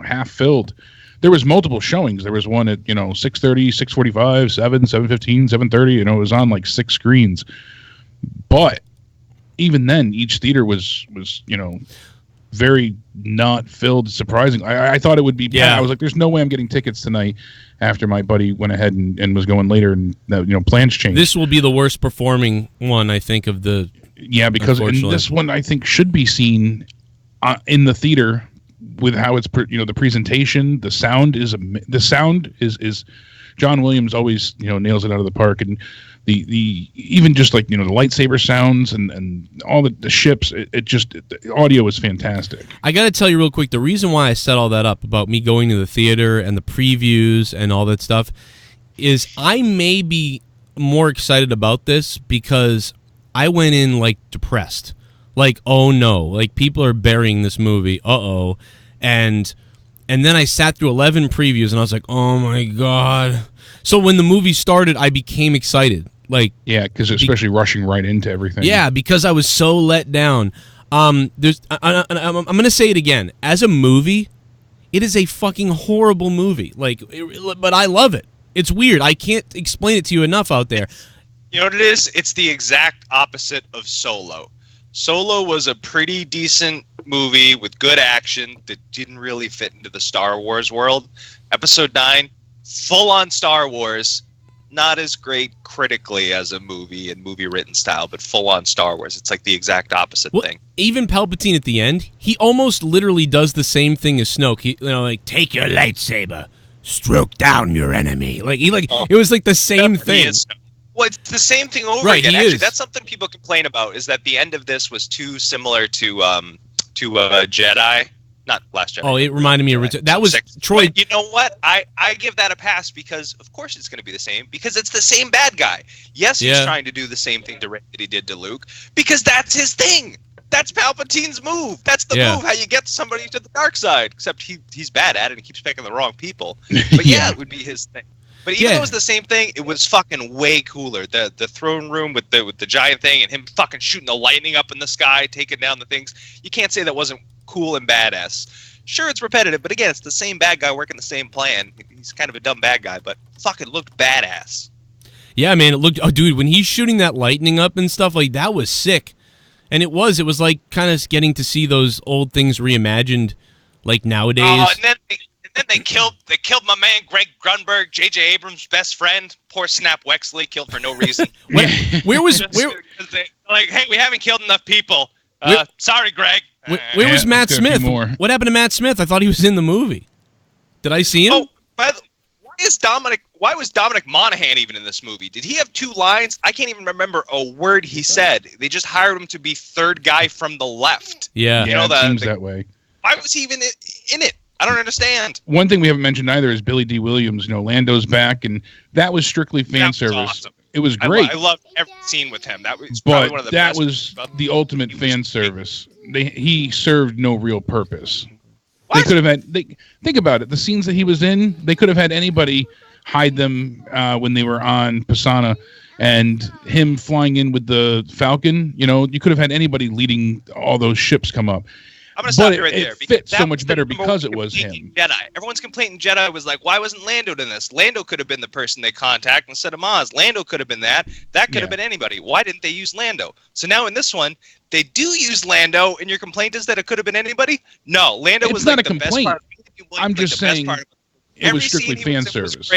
half filled. There was multiple showings. There was one at 6:30, 6:45, 7, 7:15, 7:30. It was on like 6 screens. But even then, each theater was very not filled. Surprisingly, I thought it would be. Yeah. I was like, "There's no way I'm getting tickets tonight." After my buddy went ahead and was going later, and plans changed. This will be the worst performing one, I think, of the. Yeah, because this one I think should be seen in the theater with how it's the presentation. The sound is John Williams always nails it out of the park, and the even just like the lightsaber sounds and all the ships, the audio is fantastic. I got to tell you real quick, the reason why I set all that up about me going to the theater and the previews and all that stuff is I may be more excited about this because I went in like depressed, like, oh no, like people are burying this movie, and then I sat through 11 previews and I was like, oh my god. So when the movie started, I became excited. Like, yeah, because especially rushing right into everything. Yeah, because I was so let down. I'm going to say it again. As a movie, it is a fucking horrible movie. But I love it. It's weird. I can't explain it to you enough out there. You know what it is? It's the exact opposite of Solo. Solo was a pretty decent movie with good action that didn't really fit into the Star Wars world. Episode 9, full-on Star Wars. Not as great critically as a movie and movie written style, but full on Star Wars. It's like the exact opposite thing. Even Palpatine at the end, he almost literally does the same thing as Snoke. He, take your lightsaber, stroke down your enemy. It was like the same thing. Well, it's the same thing over again. Actually, that's something people complain about, is that the end of this was too similar to Jedi. Not Last Jedi. Oh, it reminded me of that was 6. Troy. But you know what? I give that a pass because of course it's going to be the same because it's the same bad guy. Yes, he's trying to do the same thing to Rey that he did to Luke because that's his thing. That's Palpatine's move. That's the move how you get somebody to the dark side. Except he's bad at it and he keeps picking the wrong people. But it would be his thing. But even though it was the same thing, it was fucking way cooler. The throne room with the giant thing and him fucking shooting the lightning up in the sky, taking down the things. You can't say that wasn't cool and badass. Sure, it's repetitive, but again, it's the same bad guy working the same plan. He's kind of a dumb bad guy, but fucking looked badass. Yeah, man, it looked. Oh, dude, when he's shooting that lightning up and stuff, like that was sick. And it was like kind of getting to see those old things reimagined, like nowadays. Oh, and then they killed my man Greg Grunberg, J.J. Abrams' best friend. Poor Snap Wexley, killed for no reason. where like, hey, we haven't killed enough people. Sorry, Greg. Where was Matt Smith? What happened to Matt Smith? I thought he was in the movie. Did I see him? Oh, why was Dominic Monaghan even in this movie? Did he have 2 lines? I can't even remember a word he said. They just hired him to be third guy from the left. Yeah, it seems that way. Why was he even in it? I don't understand. One thing we haven't mentioned either is Billy D. Williams. Lando's back, and that was strictly fan service. Awesome. It was great. I loved every scene with him. That was probably one of the best. That was the ultimate fan service. He served no real purpose. What? They could have had. Think about it. The scenes that he was in, they could have had anybody hide them when they were on Pisana, and him flying in with the Falcon. You could have had anybody leading all those ships come up. I'm going to stop you right there. It fit so much better because it was him. Jedi. Everyone's complaint in Jedi was like, why wasn't Lando in this? Lando could have been the person they contact instead of Maz. Lando could have been that. That could have been anybody. Why didn't they use Lando? So now in this one, they do use Lando, and your complaint is that it could have been anybody? No, Lando was not like a complaint. I'm just saying it was strictly fan service.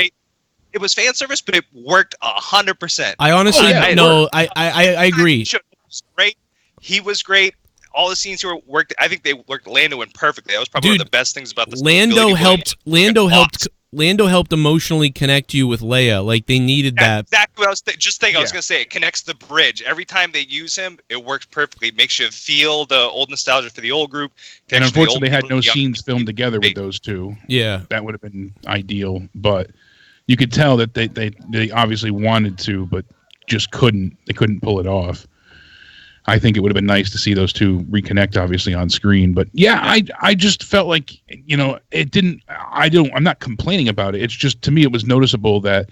It was fan service, but it worked 100%. I honestly I agree. It was great. He was great. All the scenes worked. I think they worked Lando in perfectly. That was probably one of the best things about this. Lando helped emotionally connect you with Leia. Like they needed that. Exactly what I was thinking. I was going to say it connects the bridge. Every time they use him, it works perfectly. It makes you feel the old nostalgia for the old group. And unfortunately, they had no scenes filmed together with those two. Yeah, that would have been ideal. But you could tell that they obviously wanted to, but just couldn't. They couldn't pull it off. I think it would have been nice to see those two reconnect, obviously, on screen. But yeah, I just felt like, it didn't. I'm not complaining about it. It's just, to me, it was noticeable that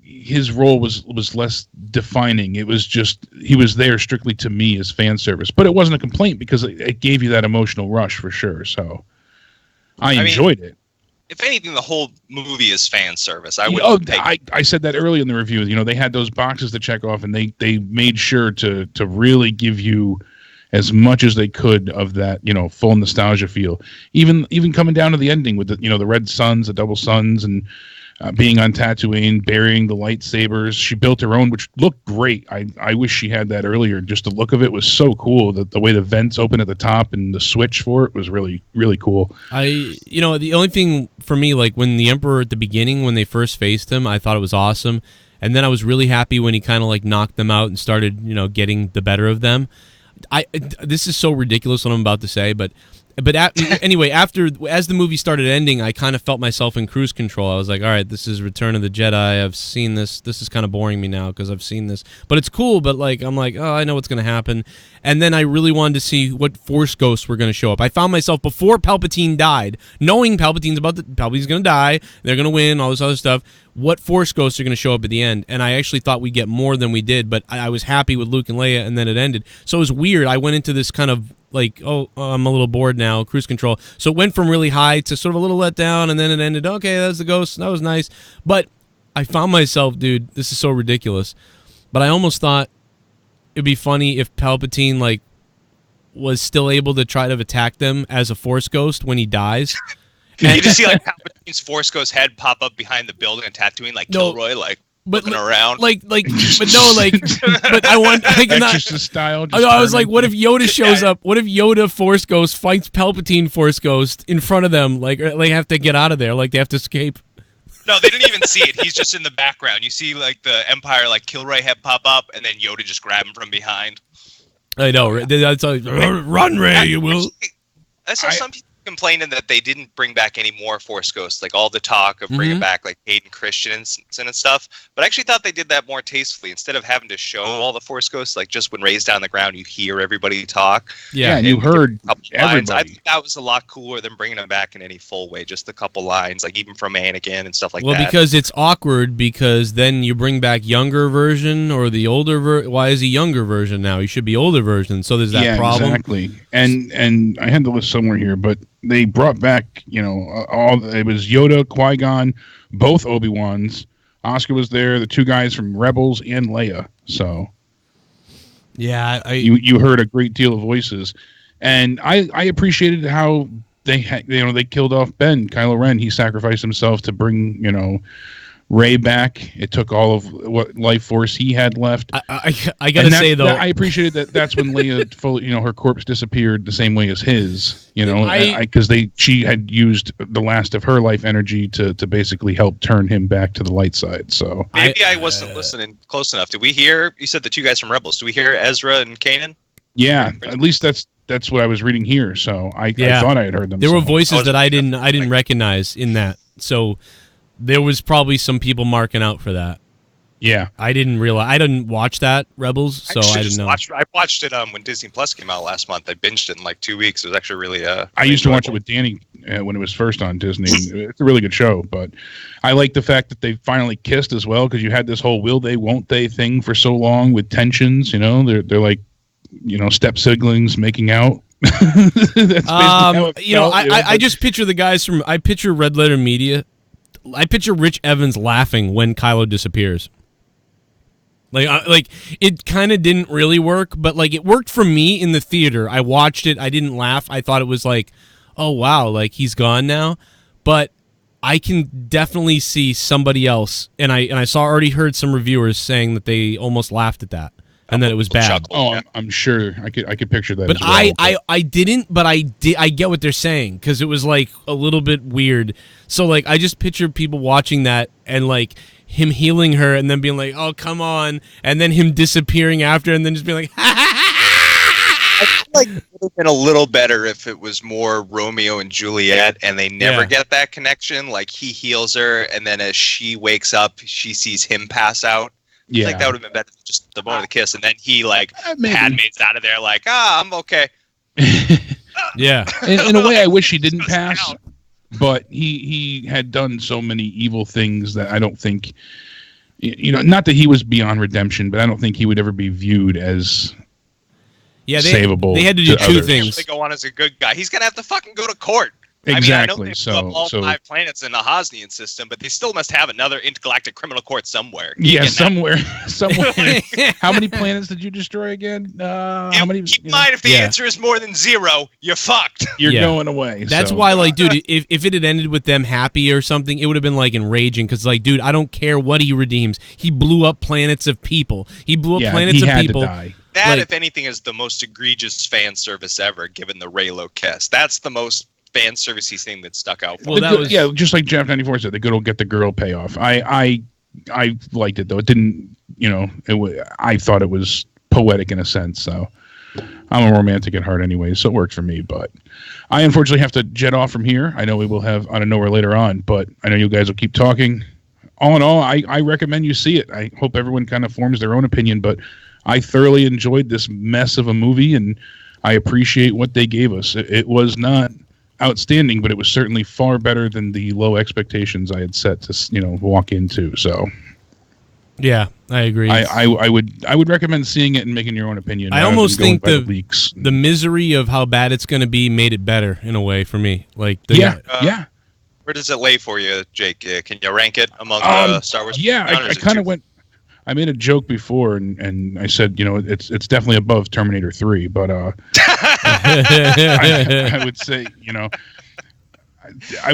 his role was less defining. It was just, he was there strictly to me as fan service. But it wasn't a complaint because it gave you that emotional rush for sure. So I enjoyed it. If anything, the whole movie is fan service. I said that earlier in the review. They had those boxes to check off, and they made sure to really give you as much as they could of that, full nostalgia feel. Even coming down to the ending with the red suns, the double suns, and being on Tatooine, burying the lightsabers. She built her own, which looked great. I wish she had that earlier. Just the look of it was so cool. The way the vents open at the top and the switch for it was really, really cool. The only thing for me, like when the Emperor at the beginning, when they first faced him, I thought it was awesome. And then I was really happy when he kind of like knocked them out and started, getting the better of them. This is so ridiculous what I'm about to say, but anyway, as the movie started ending, I kind of felt myself in cruise control. I was like, all right, this is Return of the Jedi. I've seen this. This is kind of boring me now because I've seen this. But it's cool, but I'm like, oh, I know what's going to happen. And then I really wanted to see what Force ghosts were going to show up. I found myself, before Palpatine died, knowing Palpatine's going to die, they're going to win, all this other stuff, what Force ghosts are going to show up at the end. And I actually thought we'd get more than we did, but I was happy with Luke and Leia, and then it ended. So it was weird. I went into this kind of like, I'm a little bored now, cruise control. So it went from really high to sort of a little let down, and then it ended, okay, that's the ghost, that was nice. But I found myself, dude, this is so ridiculous, but I almost thought it'd be funny if Palpatine, was still able to try to attack them as a Force ghost when he dies. And you just see, Palpatine's Force ghost head pop up behind the building and Tatooine, Kilroy, looking around. But I want Exorcist style. I was like, what if Yoda shows up? What if Yoda Force Ghost fights Palpatine Force Ghost in front of them? They have to get out of there. They have to escape. No, they didn't even see it. He's just in the background. You see the Empire Kilroy head pop up, and then Yoda just grab him from behind. I know. That's run, Rey, you will. I saw some people complaining that they didn't bring back any more Force Ghosts, like all the talk of bringing back like Hayden Christensen and stuff. But I actually thought they did that more tastefully. Instead of having to show all the Force Ghosts, like just when Rey's down the ground, you hear everybody talk. Yeah, and you heard everybody. I think that was a lot cooler than bringing them back in any full way. Just a couple lines, like even from Anakin and stuff like that. Well, because it's awkward, because then you bring back younger version or the older version. Why is he younger version now? He should be older version. So there's that problem. Exactly. And I had the list somewhere here, but they brought back, it was Yoda, Qui-Gon, both Obi-Wans. Oscar was there, the two guys from Rebels, and Leia. So, yeah, you heard a great deal of voices, and I appreciated how they killed off Ben, Kylo Ren. He sacrificed himself to bring Rey back. It took all of what life force he had left. I gotta say though, I appreciated that. That's when Leia fully, her corpse disappeared the same way as his. Because she had used the last of her life energy to basically help turn him back to the light side. So maybe I wasn't listening close enough. Did we hear? You said the two guys from Rebels. Do we hear Ezra and Kanan? Yeah, at least that's what I was reading here. So I thought I had heard them. There were voices that I didn't recognize in that. So. There was probably some people marking out for that. Yeah, I didn't realize. I didn't watch that Rebels, so I didn't know. I watched it when Disney Plus came out last month. I binged it in like 2 weeks. It was actually really. I used to watch it with Danny when it was first on Disney. It's a really good show, but I like the fact that they finally kissed as well, because you had this whole will they, won't they thing for so long with tensions. They're like, step siblings making out. That's I just picture the guys from. I picture Red Letter Media. I picture Rich Evans laughing when Kylo disappears. Like it kind of didn't really work, but like it worked for me in the theater. I watched it. I didn't laugh. I thought it was like, oh wow, like he's gone now. But I can definitely see somebody else, and I already heard some reviewers saying that they almost laughed at that. And that it was bad. Oh, I'm sure I could picture that. But as well, I didn't. But I did. I get what they're saying, because it was like a little bit weird. So like I just picture people watching that and like him healing her and then being like, "Oh, come on," and then him disappearing after, and then just being like, I feel like it would have been a little better if it was more Romeo and Juliet, and they never get that connection. Like he heals her, and then as she wakes up, she sees him pass out. Yeah. I think that would have been better than just the moment of the kiss, and then he handmaids out of there like, I'm okay. Yeah. In a way, I wish he didn't pass, but he had done so many evil things that I don't think, not that he was beyond redemption, but I don't think he would ever be viewed as savable. They had to do two things. They go on as a good guy. He's gonna have to fucking go to court. Exactly. I know they blew up all 5 planets in the Hosnian system, but they still must have another intergalactic criminal court somewhere. Yeah, somewhere. How many planets did you destroy again? How many? Keep in mind, if the answer is more than 0, you're fucked. You're going away. That's why, like, dude, if it had ended with them happy or something, it would have been like enraging. Because, like, dude, I don't care what he redeems. He blew up planets of people. He blew up planets of people. To die. That, if anything, is the most egregious fan service ever, given the Reylo kiss. That's the most fan servicey thing that stuck out. Well, just like Jeff 94 said, the good will get the girl payoff. I liked it though. It didn't, I thought it was poetic in a sense. So I'm a romantic at heart anyway, so it worked for me. But I unfortunately have to jet off from here. I know we will have Out of Nowhere later on, but I know you guys will keep talking. All in all, I recommend you see it. I hope everyone kind of forms their own opinion, but I thoroughly enjoyed this mess of a movie, and I appreciate what they gave us. It was not outstanding, but it was certainly far better than the low expectations I had set to walk into. So yeah, I agree. I would recommend seeing it and making your own opinion. I almost think the misery of how bad it's going to be made it better in a way for me. Like yeah. Where does it lay for you, Jake? Can you rank it among Star Wars? Yeah, I kind of went. I made a joke before, and I said, it's definitely above Terminator 3, but I would say, I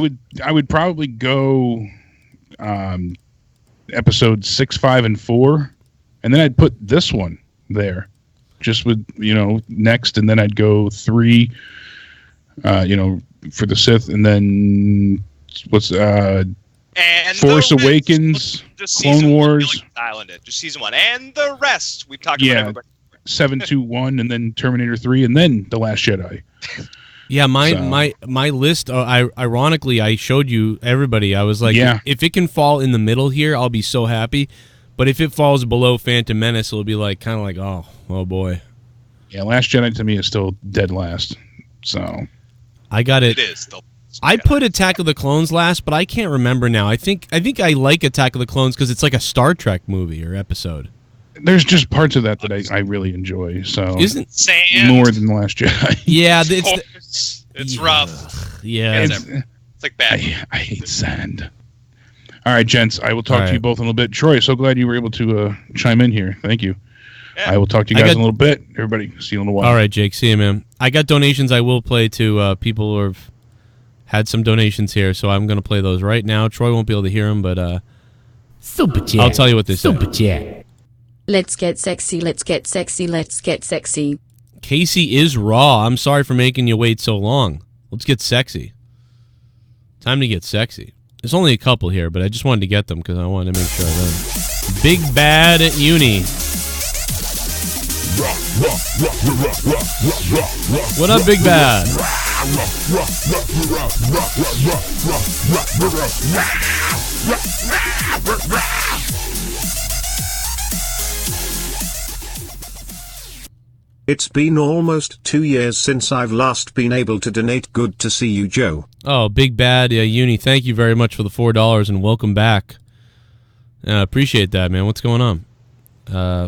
would probably go episode 6, 5, and 4, and then I'd put this one there, just with next, and then I'd go 3, for the Sith, and then and Force Awakens, Clone Wars, just season 1, and the rest. We've talked about everybody. 7, 2, 1, and then Terminator 3, and then The Last Jedi. Yeah, my list. Ironically, I showed you everybody. I was like, if it can fall in the middle here, I'll be so happy. But if it falls below Phantom Menace, it'll be like kind of like, oh boy. Yeah, Last Jedi to me is still dead last. So I got it. It is still. I put Attack of the Clones last, but I can't remember now. I think I like Attack of the Clones because it's like a Star Trek movie or episode. There's just parts of that I really enjoy. So isn't sand more than The Last Jedi? Yeah, it's rough. Yeah, it's like bad. I hate sand. All right, gents. I will talk to you both in a little bit. Troy, so glad you were able to chime in here. Thank you. Yeah. I will talk to you guys in a little bit. Everybody, see you in a while. All right, Jake. See you, man. I got donations I will play to people who have had some donations here, so I'm going to play those right now. Troy won't be able to hear them, but Super chat. I'll tell you what they say. Super chat. Let's get sexy, let's get sexy, let's get sexy. Casey is raw. I'm sorry for making you wait so long. Let's get sexy. Time to get sexy. There's only a couple here, but I just wanted to get them because I wanted to make sure I read them. Big Bad at Uni. What up, Big Bad? It's been almost 2 years since I've last been able to donate. Good to see you, Joe. Oh, Big Bad Uni, thank you very much for the $4 and welcome back. Appreciate that, man. What's going on?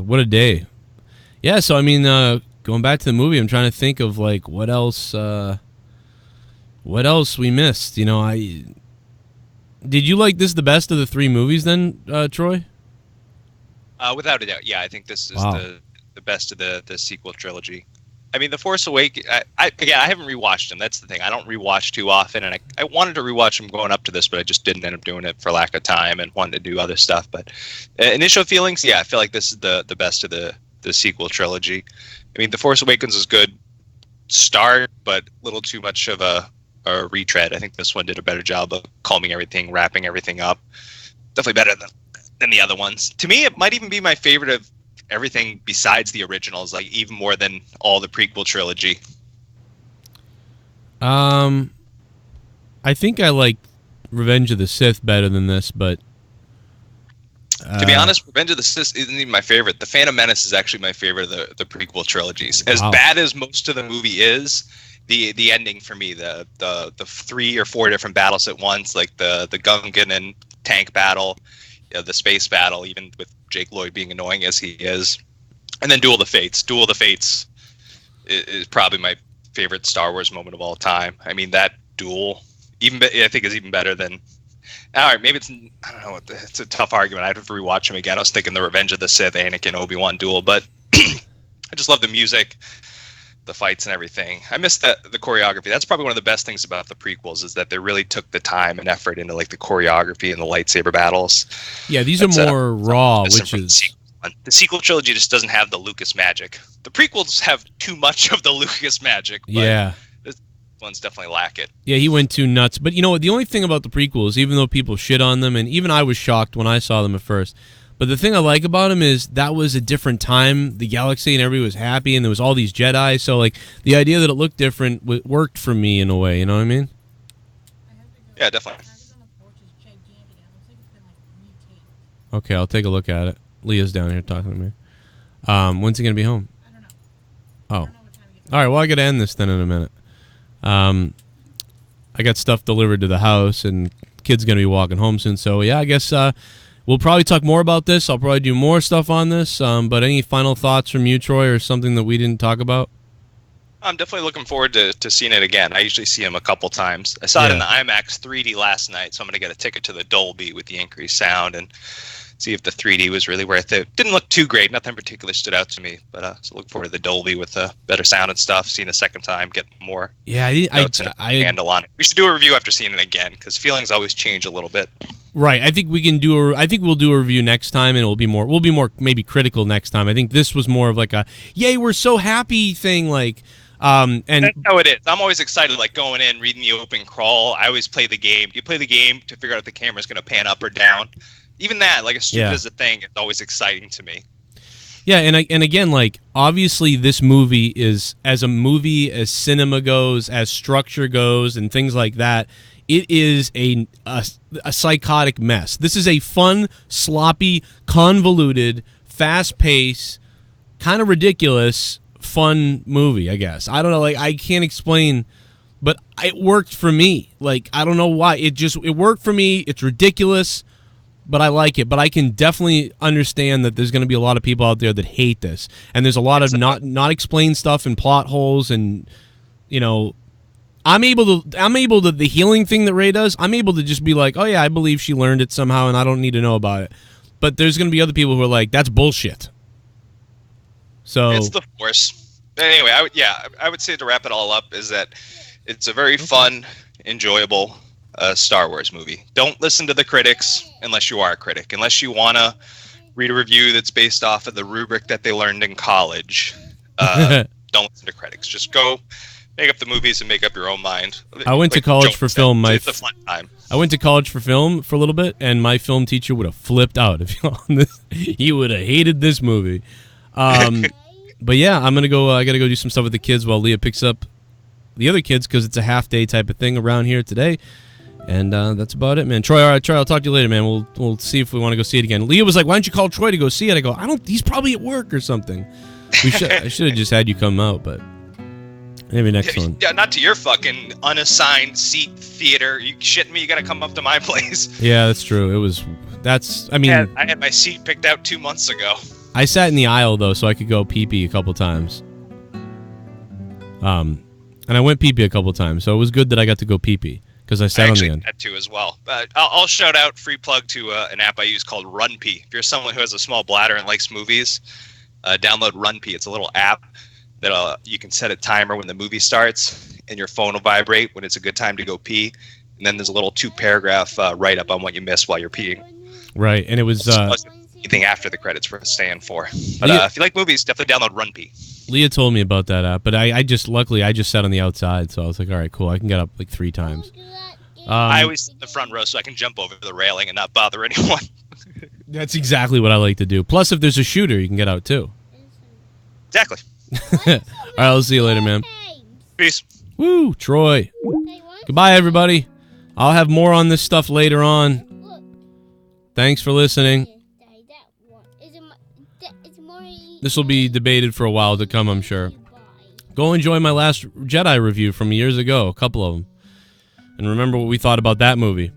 What a day. Yeah, so I mean, going back to the movie, I'm trying to think of like what else we missed. You know, did you like this the best of the three movies then, Troy? Without a doubt, yeah. I think this is the best of the sequel trilogy. I mean, The Force Awakens, I haven't rewatched them. That's the thing. I don't rewatch too often, and I wanted to rewatch them going up to this, but I just didn't end up doing it for lack of time and wanted to do other stuff. But initial feelings, yeah, I feel like this is the best of the sequel trilogy. I mean, The Force Awakens is good start, but a little too much of a retread. I think this one did a better job of calming everything, wrapping everything up. Definitely better than the other ones. To me, it might even be my favorite of everything besides the originals, like even more than all the prequel trilogy. I think I like Revenge of the Sith better than this, but to be honest, Revenge of the Sith isn't even my favorite. The Phantom Menace is actually my favorite of the prequel trilogies. As bad as most of the movie is, the ending for me, the 3 or 4 different battles at once, like the Gungan and tank battle, the space battle, even with Jake Lloyd being annoying as he is, and then Duel of the Fates. Duel of the Fates is probably my favorite Star Wars moment of all time. I mean, that duel, I think, is even better than. All right, maybe it's, I don't know. It's a tough argument. I'd have to rewatch him again. I was thinking the Revenge of the Sith, Anakin, Obi-Wan duel, but I just love the music, the fights, and everything. I miss the choreography. That's probably one of the best things about the prequels is that they really took the time and effort into like the choreography and the lightsaber battles. Yeah, these are more raw, which is the sequel trilogy just doesn't have the Lucas magic. The prequels have too much of the Lucas magic. But yeah. This ones definitely lack it. Yeah, he went too nuts. But you know what? The only thing about the prequels, even though people shit on them, and even I was shocked when I saw them at first, but the thing I like about them is that was a different time, the galaxy, and everybody was happy, and there was all these Jedi. So, like, the idea that it looked different worked for me in a way. You know what I mean? Yeah, definitely. Okay, I'll take a look at it. Leah's down here talking to me. When's he gonna be home? I don't know. Oh, all right. Well, I gotta end this then in a minute. I got stuff delivered to the house, and kid's gonna be walking home soon. So yeah, I guess we'll probably talk more about this. I'll probably do more stuff on this. But any final thoughts from you, Troy, or something that we didn't talk about? I'm definitely looking forward to seeing it again. I usually see him a couple times. I saw it in the IMAX 3D last night, so I'm going to get a ticket to the Dolby with the increased sound and see if the 3D was really worth it. Didn't look too great. Nothing particularly stood out to me, but so look forward to the Dolby with better sound and stuff. Seeing it a second time, get more handle on it. We should do a review after seeing it again because feelings always change a little bit. Right. I think we can do I think we'll do a review next time, and we'll be more maybe critical next time. I think this was more of like a yay, we're so happy thing, like. And that's how it is. I'm always excited, like going in, reading the open crawl. I always play the game. You play the game to figure out if the camera's going to pan up or down. Even that, like as stupid as a thing, it's always exciting to me. Yeah, and again, like, obviously this movie is, as a movie, as cinema goes, as structure goes, and things like that, it is a psychotic mess. This is a fun, sloppy, convoluted, fast-paced, kind of ridiculous, fun movie, I guess. I don't know, like, I can't explain, but it worked for me. Like, I don't know why. It worked for me. It's ridiculous, but I like it. But I can definitely understand that there's going to be a lot of people out there that hate this. And there's a lot of not explained stuff and plot holes, and, you know, I'm able to, the healing thing that Rey does, I'm able to just be like, oh yeah, I believe she learned it somehow and I don't need to know about it. But there's going to be other people who are like, that's bullshit. So it's the Force. Anyway, I would say, to wrap it all up, is that it's a very fun, enjoyable Star Wars movie. Don't listen to the critics unless you are a critic. Unless you want to read a review that's based off of the rubric that they learned in college, don't listen to critics. Just go make up the movies and make up your own mind. I went to college for film. It's a fun time. I went to college for film for a little bit, and my film teacher would have flipped out if you on this. He would have hated this movie. But yeah, I'm gonna go. I gotta go do some stuff with the kids while Leah picks up the other kids, because it's a half day type of thing around here today. And that's about it, man. Troy, all right, Troy, I'll talk to you later, man. We'll see if we want to go see it again. Leah was like, "Why don't you call Troy to go see it?" I go, He's probably at work or something. I should have just had you come out, but. Maybe next one. Yeah, not to your fucking unassigned seat theater. You shitting me? You gotta come up to my place. Yeah, that's true. I had my seat picked out 2 months ago. I sat in the aisle, though, so I could go pee-pee a couple times. And I went pee-pee a couple times, so it was good that I got to go pee-pee, because I sat on the end. I had to as well. I'll shout out, free plug, to an app I use called RunPee. If you're someone who has a small bladder and likes movies, download RunPee. It's a little app that you can set a timer when the movie starts, and your phone will vibrate when it's a good time to go pee. And then there's a little 2-paragraph write-up on what you missed while you're peeing. Right, and it was... anything after the credits worth staying for. But if you like movies, definitely download RunPee. Leah told me about that app, but luckily I just sat on the outside, so I was like, all right, cool, I can get up like 3 times. I always sit in the front row so I can jump over the railing and not bother anyone. That's exactly what I like to do. Plus, if there's a shooter, you can get out too. Exactly. All right, I'll see you later, man. Peace. Woo, Troy. Goodbye, everybody. I'll have more on this stuff later on. Thanks for listening. This will be debated for a while to come, I'm sure. Go enjoy my last Jedi review from years ago, a couple of them. And remember what we thought about that movie.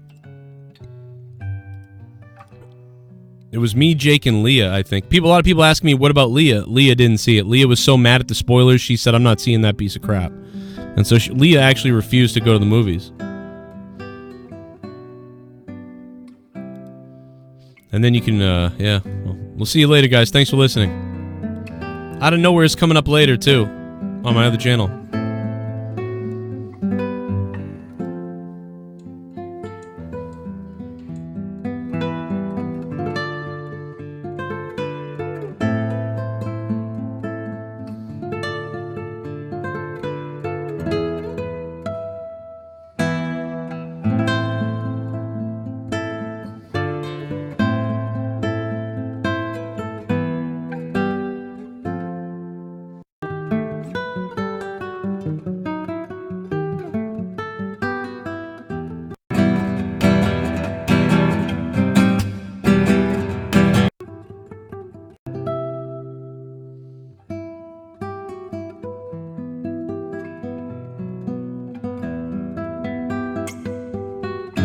It was me, Jake, and Leah, I think. A lot of people ask me, what about Leah? Leah didn't see it. Leah was so mad at the spoilers, she said, I'm not seeing that piece of crap. And so Leah actually refused to go to the movies. And then you can, we'll see you later, guys. Thanks for listening. Out of Nowhere is coming up later, too, on my other channel.